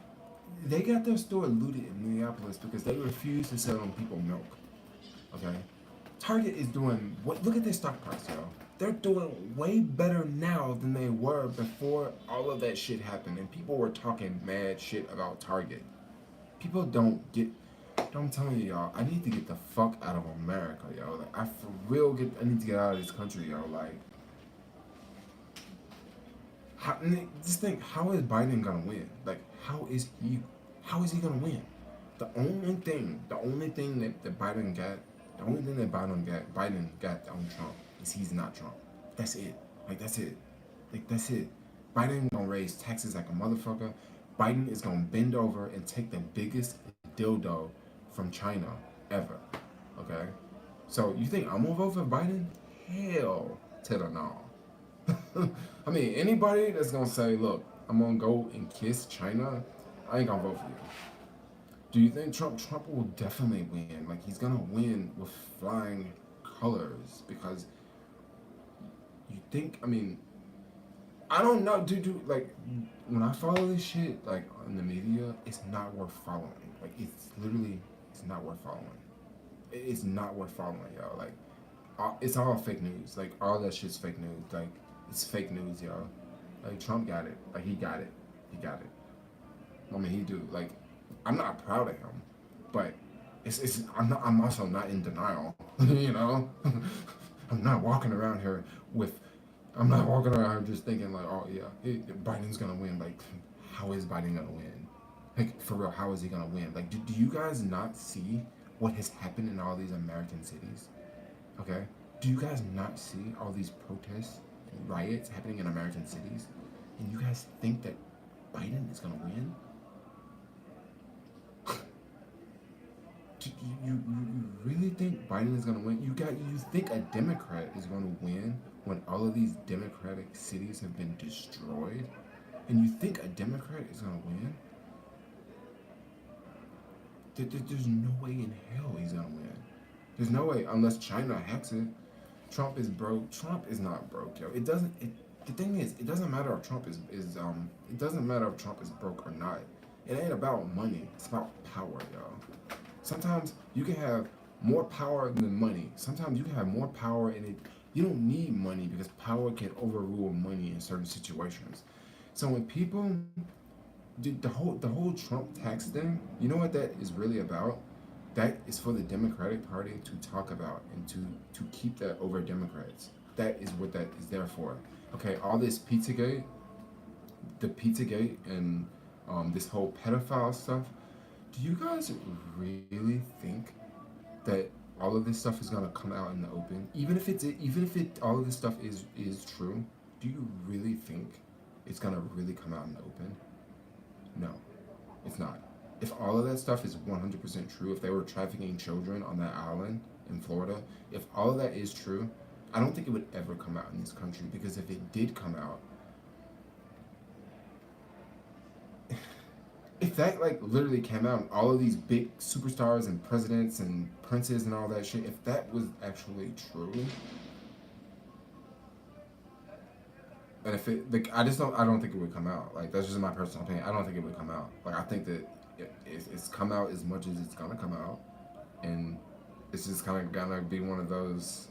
they got their store looted in Minneapolis because they refused to sell them people milk. Okay, Target is doing what? Look at their stock price, yo. They're doing way better now than they were before all of that shit happened, and people were talking mad shit about Target. People don't get. I'm telling you, y'all. I need to get the fuck out of America, yo. Like, I for real I need to get out of this country, yo. Like, just think, how is Biden gonna win? Like, how is he gonna win? The only thing that Biden got on Trump is he's not Trump. That's it. Like that's it. Like that's it. Biden gonna raise taxes like a motherfucker. Biden is gonna bend over and take the biggest dildo from China ever. Okay? So you think I'm gonna vote for Biden? Hell to the no. I mean, anybody that's gonna say, look, I'm gonna go and kiss China, I ain't gonna vote for you. Do you think Trump will definitely win? Like he's gonna win with flying colors because you think, I mean, I don't know, dude, like when I follow this shit like on the media, it's not worth following. Like it's not worth following. It's not worth following, y'all. Like it's all fake news. Like all that shit's fake news. Like it's fake news, y'all. Like Trump got it. Like he got it. He got it. I mean he do. Like I'm not proud of him, but I'm also not in denial. You know, I'm not walking around here with I'm not walking around here just thinking like, oh yeah, Biden's gonna win. Like, how is Biden gonna win? Like for real, how is he gonna win? Like, do you guys not see what has happened in all these American cities? Okay, do you guys not see all these protests and riots happening in American cities? And you guys think that Biden is gonna win? You really think Biden is gonna win? You think a Democrat is gonna win when all of these Democratic cities have been destroyed? And you think a Democrat is gonna win? There's no way in hell he's gonna win. There's no way unless China hacks it. Trump is broke. Trump is not broke, yo. It doesn't. The thing is, it doesn't matter if Trump is. It doesn't matter if Trump is broke or not. It ain't about money. It's about power, yo. Sometimes you can have more power than money. Sometimes you can have more power and you don't need money because power can overrule money in certain situations. So when people the whole Trump tax thing, you know what that is really about? That is for the Democratic Party to talk about and to keep that over Democrats. That is what that is there for. Okay, all this Pizzagate, the Pizzagate and this whole pedophile stuff. Do you guys really think that all of this stuff is gonna come out in the open? Even if all of this stuff is true, do you really think it's gonna really come out in the open? No, it's not. If all of that stuff is 100% true, if they were trafficking children on that island in Florida, if all of that is true, I don't think it would ever come out in this country because if it did come out, if that like literally came out and all of these big superstars and presidents and princes and all that shit, if that was actually true, and if it like I don't think it would come out. Like that's just my personal opinion. I don't think it would come out. Like I think that it's come out as much as it's gonna come out, and it's just kind of gonna be one of those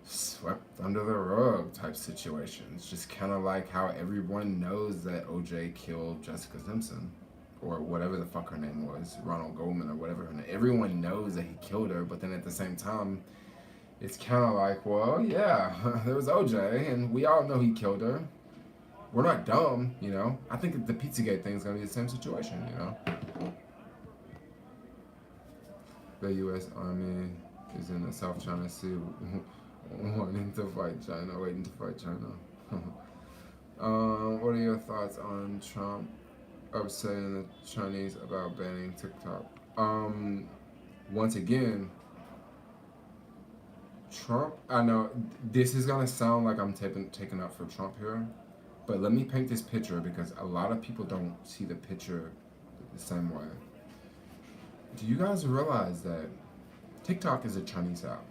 swept under the rug type situations. Just kind of like how everyone knows that OJ killed Jessica Simpson, or whatever the fuck her name was, Ronald Goldman or whatever her name. Everyone knows that he killed her, but then at the same time, it's kind of like, well, yeah, there was OJ, and we all know he killed her. We're not dumb, you know. I think the Pizzagate thing is gonna be the same situation, you know. The U.S. Army is in the South China Sea, waiting to fight China. What are your thoughts on Trump upsetting the Chinese about banning TikTok? Once again, Trump, I know this is gonna sound like I'm taking up for Trump here, but let me paint this picture because a lot of people don't see the picture the same way. Do you guys realize that TikTok is a Chinese app?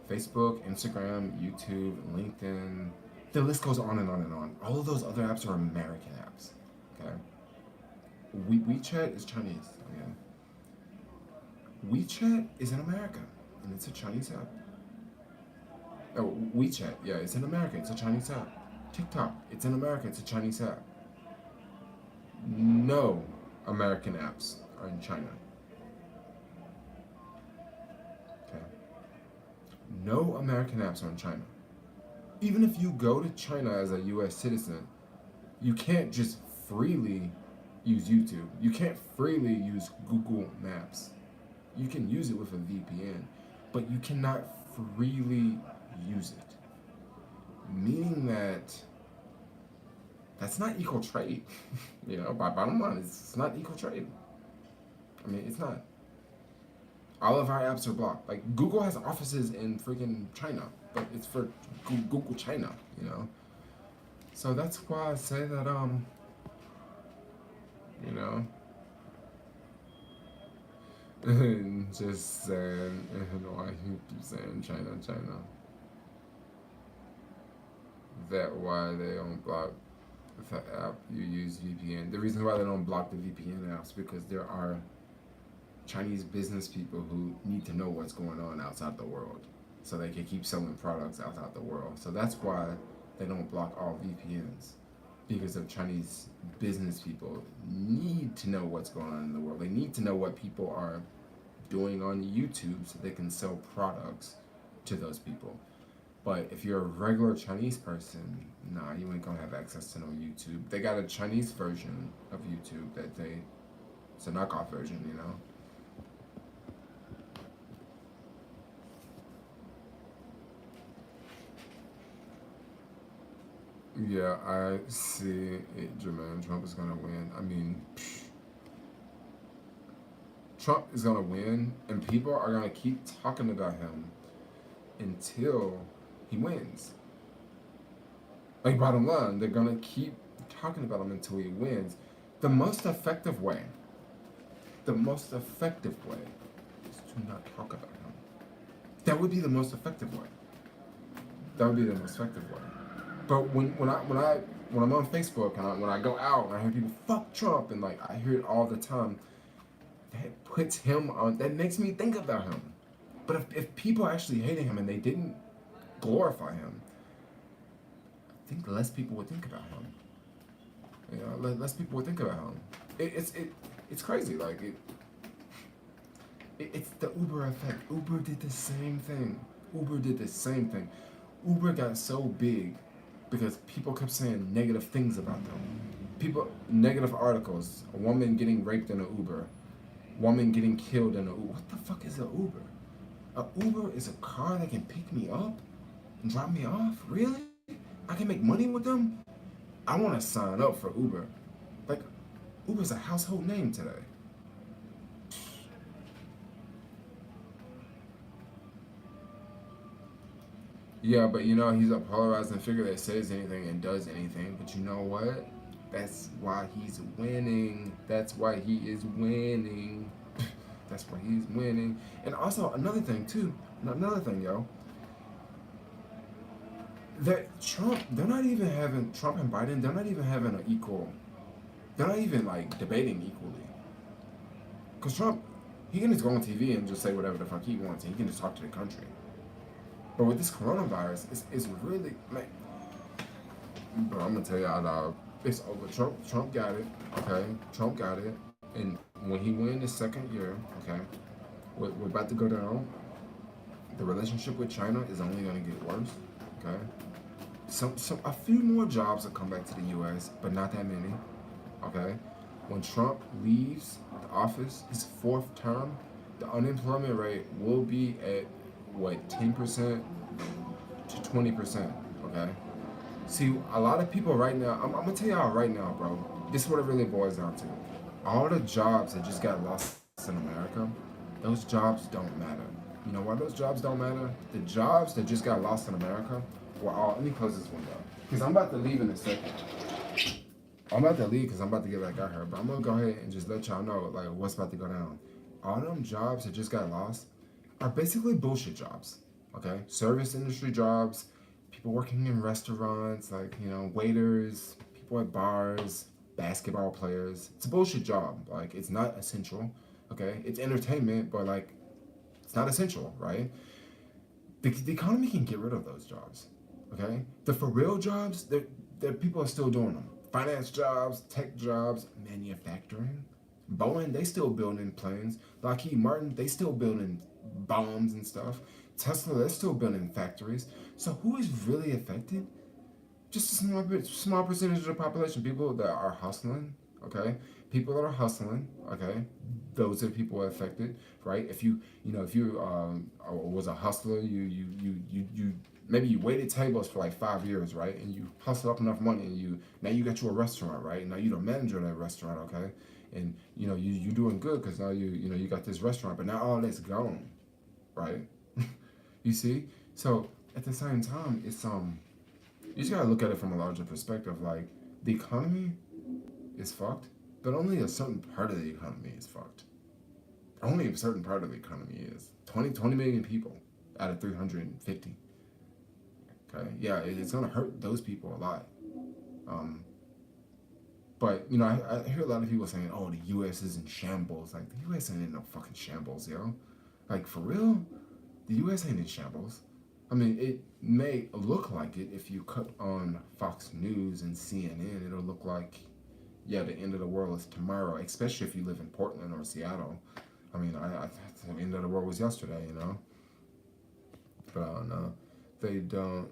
Facebook, Instagram, YouTube, LinkedIn, the list goes on and on and on. All of those other apps are American apps. Okay. WeChat is Chinese. Again. WeChat is in America, and it's a Chinese app. Oh, WeChat, yeah, it's in America. It's a Chinese app. TikTok, it's in America. It's a Chinese app. No American apps are in China. Okay. No American apps are in China. Even if you go to China as a U.S. citizen, you can't just freely use YouTube. You can't freely use Google Maps. You can use it with a VPN, but you cannot freely use it. Meaning that that's not equal trade. By bottom line, it's not equal trade. I mean, it's not. All of our apps are blocked. Like Google has offices in freaking China, but it's for Google China. So that's why I say that you know, just saying, I keep saying China. That why they don't block the app you use VPN. The reason why they don't block the VPN apps because there are Chinese business people who need to know what's going on outside the world, so they can keep selling products outside the world. So that's why they don't block all VPNs, because of Chinese business people need to know what's going on in the world. They need to know what people are doing on YouTube so they can sell products to those people. But if you're a regular Chinese person, nah, you ain't gonna have access to no YouTube. They got a Chinese version of YouTube it's a knockoff version. Yeah, I see it, Jermaine. Trump is gonna win. I mean, Trump is gonna win, and people are gonna keep talking about him until he wins. Like, bottom line, they're gonna keep talking about him until he wins. The most effective way is to not talk about him. That would be the most effective way. But when I'm on Facebook and when I go out and I hear people fuck Trump and like I hear it all the time, that puts him on. That makes me think about him. But if people actually hated him and they didn't glorify him, I think less people would think about him. Less people would think about him. It's crazy. Like it's the Uber effect. Uber did the same thing. Uber got so big because people kept saying negative things about them. Negative articles. A woman getting raped in an Uber. Woman getting killed in an Uber. What the fuck is an Uber? A Uber is a car that can pick me up and drop me off? Really? I can make money with them? I want to sign up for Uber. Like, Uber's a household name today. Yeah, but he's a polarizing figure that says anything and does anything. But you know what? That's why he's winning. That's why he is winning. That's why he's winning. And also, another thing, yo. That Trump and Biden, they're not even having an equal. They're not even, like, debating equally. Because Trump, he can just go on TV and just say whatever the fuck he wants, and he can just talk to the country. But with this coronavirus, it's really, like, bro, I'm gonna tell y'all, dog, it's over. Trump got it, okay? Trump got it. And when he win his second year, okay, we're about to go down. The relationship with China is only gonna get worse, okay? A few more jobs will come back to the U.S., but not that many, okay? When Trump leaves the office, his fourth term, the unemployment rate will be at 10% to 20%, okay? See, a lot of people right now, I'm gonna tell y'all right now, bro, this is what it really boils down to. All the jobs that just got lost in America, those jobs don't matter. You know why those jobs don't matter? The jobs that just got lost in America were all, let me close this window, because I'm about to leave in a second. I'm about to leave because I'm about to get back out here, but I'm gonna go ahead and just let y'all know, like, what's about to go down. All them jobs that just got lost are basically bullshit jobs, okay? Service industry jobs, people working in restaurants, like, waiters, people at bars, basketball players. It's a bullshit job. Like, it's not essential, okay? It's entertainment, but, like, it's not essential, right? The economy can get rid of those jobs, okay? The for real jobs, people are still doing them. Finance jobs, tech jobs, manufacturing. Boeing, they still building planes. Lockheed Martin, they still building bombs and stuff. Tesla, they're still building factories. So who is really affected? Just a small percentage of the population. People that are hustling, okay? People that are hustling, okay? those are people affected, right? If you if you was a hustler, you maybe you waited tables for like 5 years, right? And you hustled up enough money, and now you got you a restaurant, right? Now you're the manager of that restaurant, okay? And you doing good because now you got this restaurant, but now all that's gone, right? You see, so at the same time, it's you just gotta look at it from a larger perspective. Like the economy is fucked, but only a certain part of the economy is fucked. Only a certain part of the economy is 20 million people out of 350. Okay, yeah, it's gonna hurt those people a lot. Um, but I hear a lot of people saying, "Oh, the U.S. is in shambles." Like the U.S. ain't in no fucking shambles, yo. Like for real, the U.S. ain't in shambles. I mean, it may look like it if you cut on Fox News and CNN. It'll look like, yeah, the end of the world is tomorrow, especially if you live in Portland or Seattle. I mean, I thought the end of the world was yesterday. But I don't know. They don't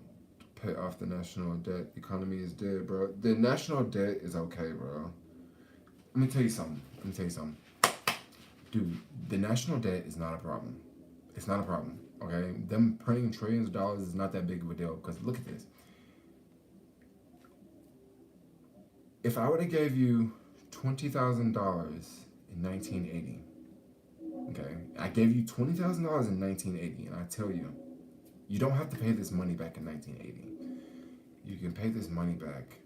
pay off the national debt. The economy is dead, bro. The national debt is okay, bro. Let me tell you something. Dude, the national debt is not a problem. It's not a problem, okay? Them printing trillions of dollars is not that big of a deal, because look at this. If I would have gave you $20,000 in 1980, okay? I gave you $20,000 in 1980, and I tell you, you don't have to pay this money back in 1980. You can pay this money back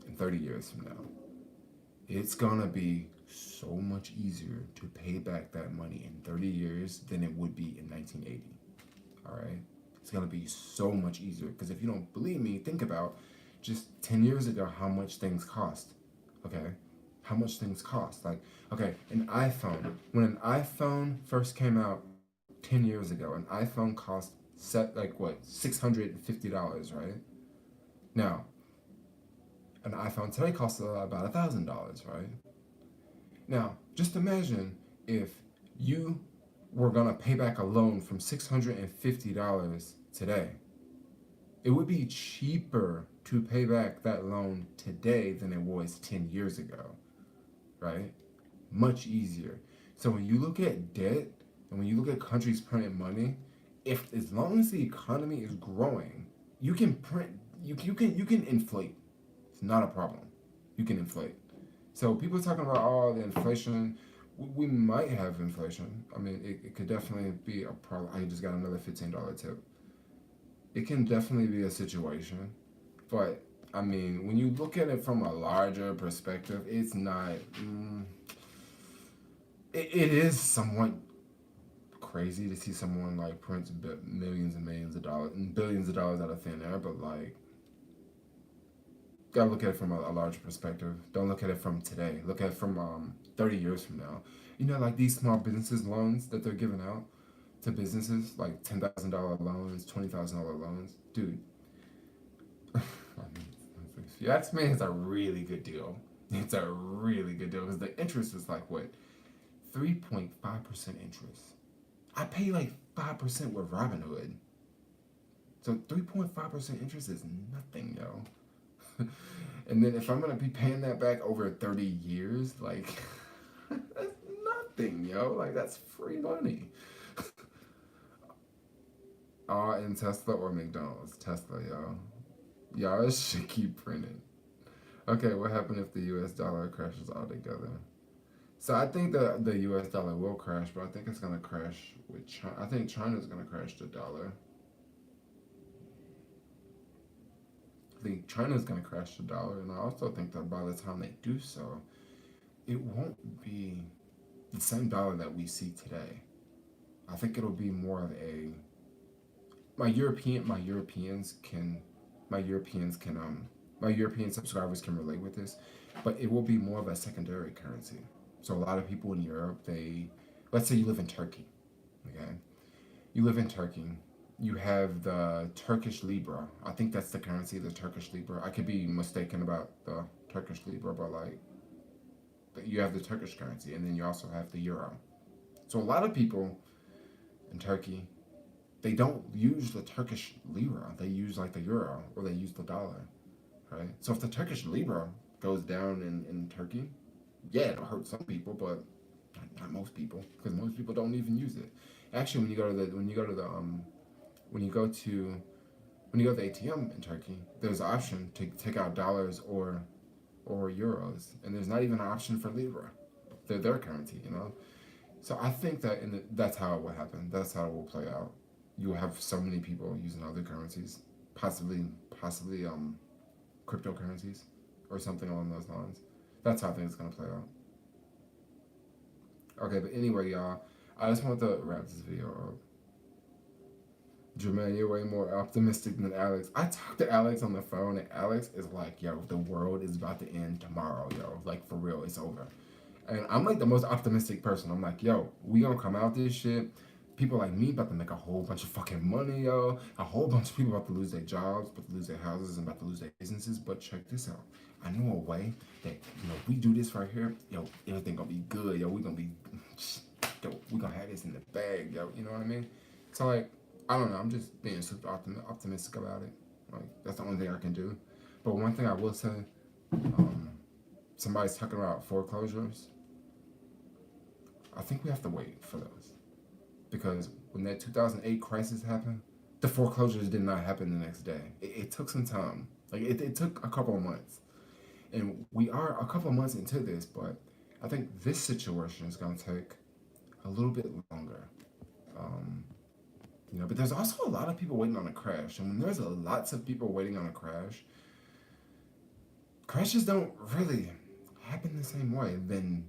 in 30 years from now. It's gonna be so much easier to pay back that money in 30 years than it would be in 1980. All right? It's gonna be so much easier, because if you don't believe me, think about just 10 years ago how much things cost. Okay? How much things cost. Like, okay, an iPhone. When an iPhone first came out 10 years ago, an iPhone cost $650, right? Now, an iPhone today costs about $1,000, right? Now, just imagine if you were gonna pay back a loan from $650 today. It would be cheaper to pay back that loan today than it was 10 years ago, right? Much easier. So when you look at debt and when you look at countries printing money, if as long as the economy is growing, you can print, you can inflate. It's not a problem. You can inflate. So people are talking about the inflation. We might have inflation. I mean, it could definitely be a problem. I just got another $15 tip. It can definitely be a situation, but I mean, when you look at it from a larger perspective, it's not. It is somewhat crazy to see someone like print millions and millions of dollars and billions of dollars out of thin air, but like, gotta look at it from a larger perspective. Don't look at it from today. Look at it from 30 years from now. Like these small businesses loans that they're giving out to businesses, like $10,000 loans, $20,000 loans, dude. If you ask me, it's a really good deal. It's a really good deal because the interest is like what, 3.5% interest. I pay like 5% with Robinhood. So 3.5% interest is nothing, yo. And then if I'm gonna be paying that back over 30 years, like that's nothing, yo. Like that's free money. In Tesla or McDonald's? Tesla, yo. Y'all should keep printing. Okay, what happened if the US dollar crashes altogether? So I think the US dollar will crash, but I think it's gonna crash with China. I think China's gonna crash the dollar. I think China's gonna crash the dollar, and I also think that by the time they do so, it won't be the same dollar that we see today. I think it'll be more of a my European subscribers can relate with this, but it will be more of a secondary currency. So a lot of people in Europe, let's say you live in Turkey, okay? You live in Turkey, you have the Turkish lira. I think that's the currency, the Turkish lira. I could be mistaken about the Turkish lira, but you have the Turkish currency, and then you also have the euro. So a lot of people in Turkey, they don't use the Turkish lira. They use like the euro or they use the dollar, right? So if the Turkish lira goes down in Turkey, yeah, it'll hurt some people, but not most people, because most people don't even use it. Actually, when you go to the ATM in Turkey, there's an option to take out dollars or euros, and there's not even an option for lira. They're their currency, you know. So I think that that's how it will happen. That's how it will play out. You will have so many people using other currencies, possibly cryptocurrencies or something along those lines. That's how I think it's gonna play out. Okay, but anyway, y'all, I just want to wrap this video up. Jermaine, you're way more optimistic than Alex. I talked to Alex on the phone, and Alex is like, yo, the world is about to end tomorrow, yo. Like, for real, it's over. And I'm like the most optimistic person. I'm like, yo, we gonna come out this shit. People like me about to make a whole bunch of fucking money, yo. A whole bunch of people about to lose their jobs, about to lose their houses, and about to lose their businesses. But check this out. I know a way that, if we do this right here, yo, everything gonna be good, yo. We gonna be, yo, we gonna have this in the bag, yo. You know what I mean? So, like, I don't know. I'm just being super optimistic about it. Like, that's the only thing I can do. But one thing I will say, somebody's talking about foreclosures. I think we have to wait for those. Because when that 2008 crisis happened, the foreclosures did not happen the next day. It took some time. Like, it took a couple of months. And we are a couple of months into this, but I think this situation is going to take a little bit longer. But there's also a lot of people waiting on a crash. And when there's lots of people waiting on a crash, crashes don't really happen the same way than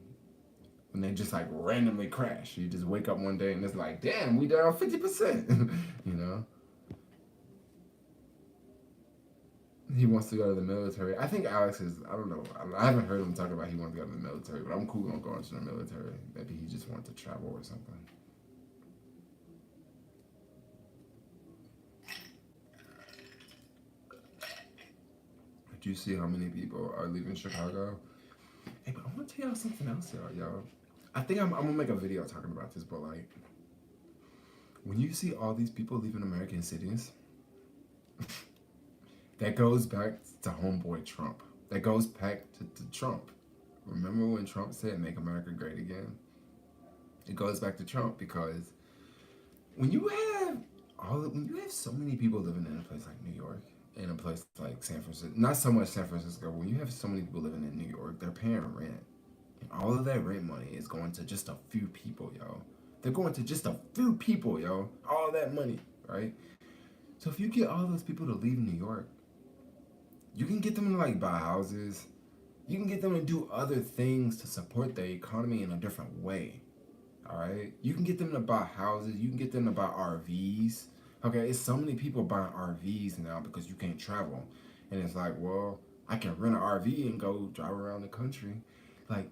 when they just like randomly crash. You just wake up one day and it's like, damn, we down 50%. you know? He wants to go to the military. I think Alex is, I don't know. I haven't heard him talk about he wants to go to the military, but I'm cool on going to the military. Maybe he just wants to travel or something. Did you see how many people are leaving Chicago? Hey, but I want to tell y'all something else, y'all. I think I'm gonna make a video talking about this, but like, when you see all these people leaving American cities, that goes back to homeboy Trump. That goes back to Trump. Remember when Trump said, "Make America Great Again"? It goes back to Trump because when you have so many people living in a place like New York, in a place like San Francisco, not so much San Francisco, when you have so many people living in New York, they're paying rent. And all of that rent money is going to just a few people, yo. They're going to just a few people, yo. All that money, right? So if you get all those people to leave New York, you can get them to like buy houses. You can get them to do other things to support the economy in a different way. All right? You can get them to buy houses. You can get them to buy RVs. Okay, it's so many people buying RVs now because you can't travel. And it's like, well, I can rent an RV and go drive around the country. Like,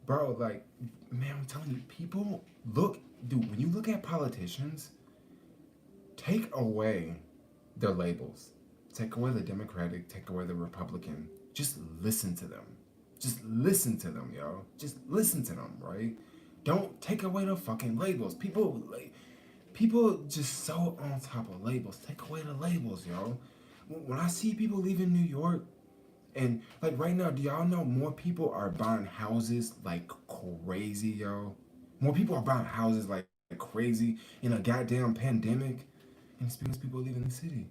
bro, like, man, I'm telling you, people when you look at politicians, take away their labels. Take away the Democratic, take away the Republican. Just listen to them. Just listen to them, yo. Just listen to them, right? Don't take away the fucking labels. People just so on top of labels. Take away the labels, yo. When I see people leaving New York, and like right now, do y'all know more people are buying houses like crazy, yo? More people are buying houses like crazy in a goddamn pandemic. And it's because people leaving the city.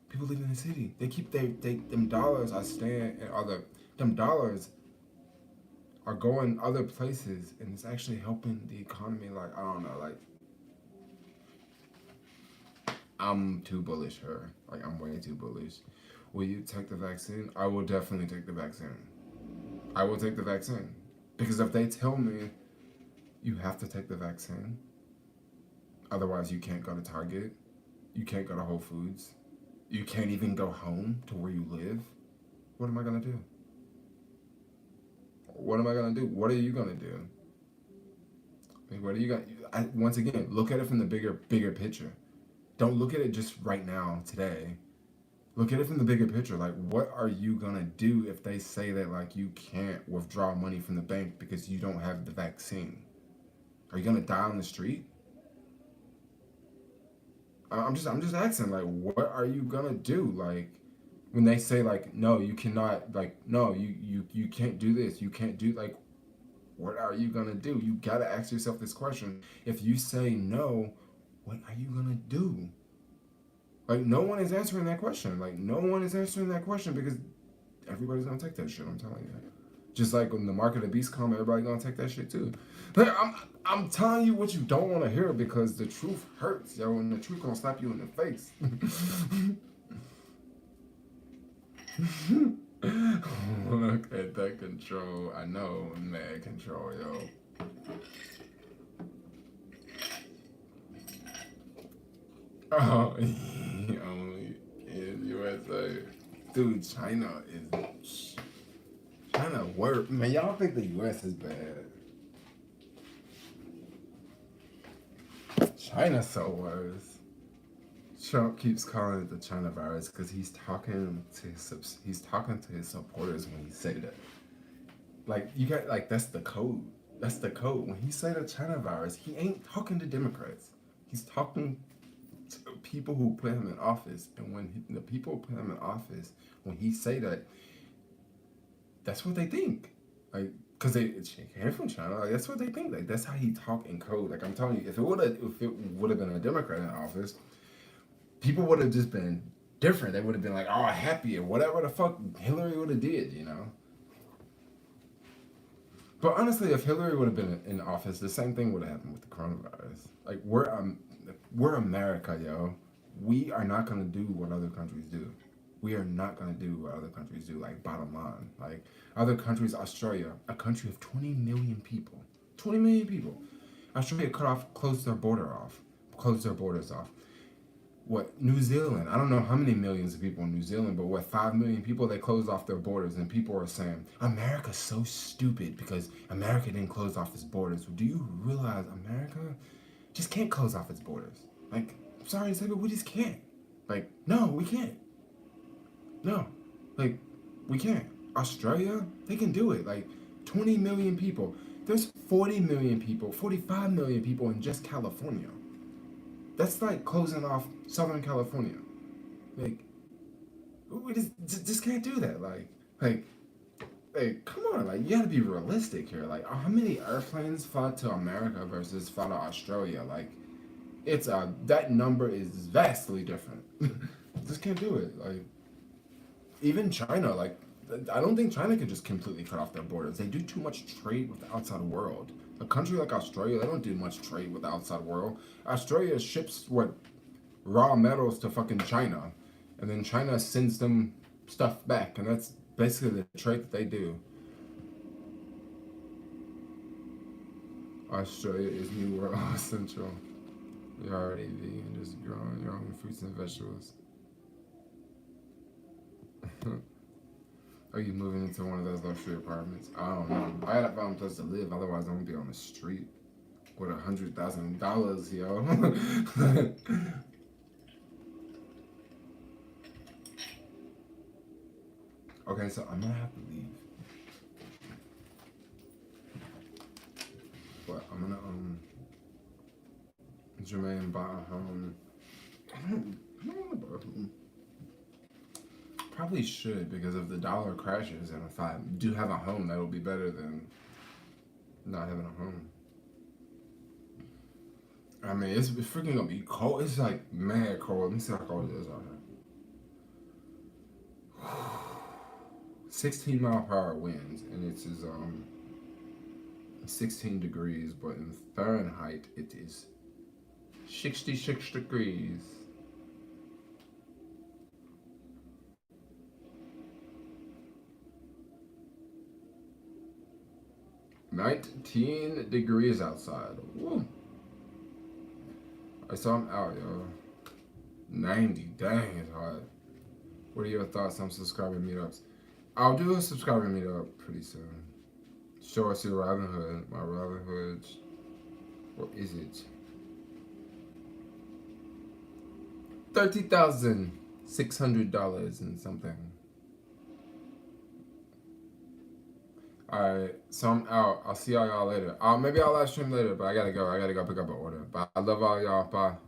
People leaving the city. They keep them dollars are staying and them dollars are going other places, and it's actually helping the economy. Like, I don't know, like, I'm too bullish here. Like, I'm way too bullish. Will you take the vaccine? I will definitely take the vaccine. I will take the vaccine. Because if they tell me you have to take the vaccine, otherwise you can't go to Target, you can't go to Whole Foods, you can't even go home to where you live, what am I gonna do? What am I gonna do? What are you gonna do? Like, what are you gonna? Once again, look at it from the bigger picture. Don't look at it just right now, today. Look at it from the bigger picture. Like, what are you gonna do if they say that like you can't withdraw money from the bank because you don't have the vaccine? Are you gonna die on the street? I'm just asking, like, what are you gonna do? Like, when they say like, no, you cannot, like, no, you can't do this, you can't do, like, what are you gonna do? You gotta ask yourself this question. If you say no, what are you gonna do? Like, no one is answering that question. Like, no one is answering that question because everybody's gonna take that shit. I'm telling you. Just like when the mark of the beast come, everybody gonna take that shit too. Like, I'm telling you what you don't want to hear because the truth hurts, yo, and the truth gonna slap you in the face. Look at that control. I know, mad control, yo. Oh, only in USA. Dude, China work. Man, y'all think the US is bad. China's so worse. Trump keeps calling it the China virus because he's talking to his supporters when he say that. Like, you got, like, that's the code. That's the code. When he say the China virus, he ain't talking to Democrats. He's talking to people who put him in office. And when the people put him in office, when he say that, that's what they think. Like, because it came from China. Like, that's what they think. Like, that's how he talk in code. Like, I'm telling you, if it would have been a Democrat in office, people would have just been different. They would have been like, oh, happy or whatever the fuck Hillary would have did, you know. But honestly, if Hillary would have been in office, the same thing would have happened with the coronavirus. Like, we're America, yo. We are not gonna do what other countries do. We are not gonna do what other countries do. Like, bottom line, like other countries, Australia, a country of 20 million people, 20 million people. Australia closed their borders off. What, New Zealand? I don't know how many millions of people in New Zealand, but what, 5 million people? They closed off their borders, and people are saying America's so stupid because America didn't close off its borders. Do you realize America just can't close off its borders? Like, I'm sorry to say, but we just can't. Like, no, we can't. No, like, we can't. Australia, they can do it. Like, 20 million people. There's 40 million people, 45 million people in just California. That's like closing off Southern California. Like, we just can't do that. Like, come on. Like, you gotta be realistic here. Like, how many airplanes fly to America versus fly to Australia? Like, it's that number is vastly different. Just can't do it. Like, even China. Like, I don't think China could just completely cut off their borders. They do too much trade with the outside world. A country like Australia, they don't do much trade with the outside world. Australia ships raw metals to fucking China, and then China sends them stuff back, and that's basically the trade that they do. Australia is New World Central. You're already vegan, just growing your own fruits and vegetables. Are you moving into one of those luxury apartments? I don't know. I gotta find a place to live, otherwise I'm gonna be on the street with $100,000, yo. Okay, so I'm gonna have to leave. But I'm gonna Jermaine buy a home. I don't want to buy a home. Probably should, because if the dollar crashes and if I do have a home, that will be better than not having a home. I mean, it's freaking gonna be cold. It's like mad cold. Let me see how cold it is out here. 16-mile-per-hour winds, and it is 16 degrees, but in Fahrenheit it is 66 degrees. $19 degrees outside. Woo. I saw him out, yo. 90, dang, it's hot. What are your thoughts on subscriber meetups? I'll do a subscriber meetup pretty soon. Show us your Robinhood, my Robinhood. What is it? $30,600 and something. Alright, so I'm out. I'll see y'all later. Maybe I'll live stream later, but I gotta go. I gotta go pick up an order. But I love all y'all. Bye.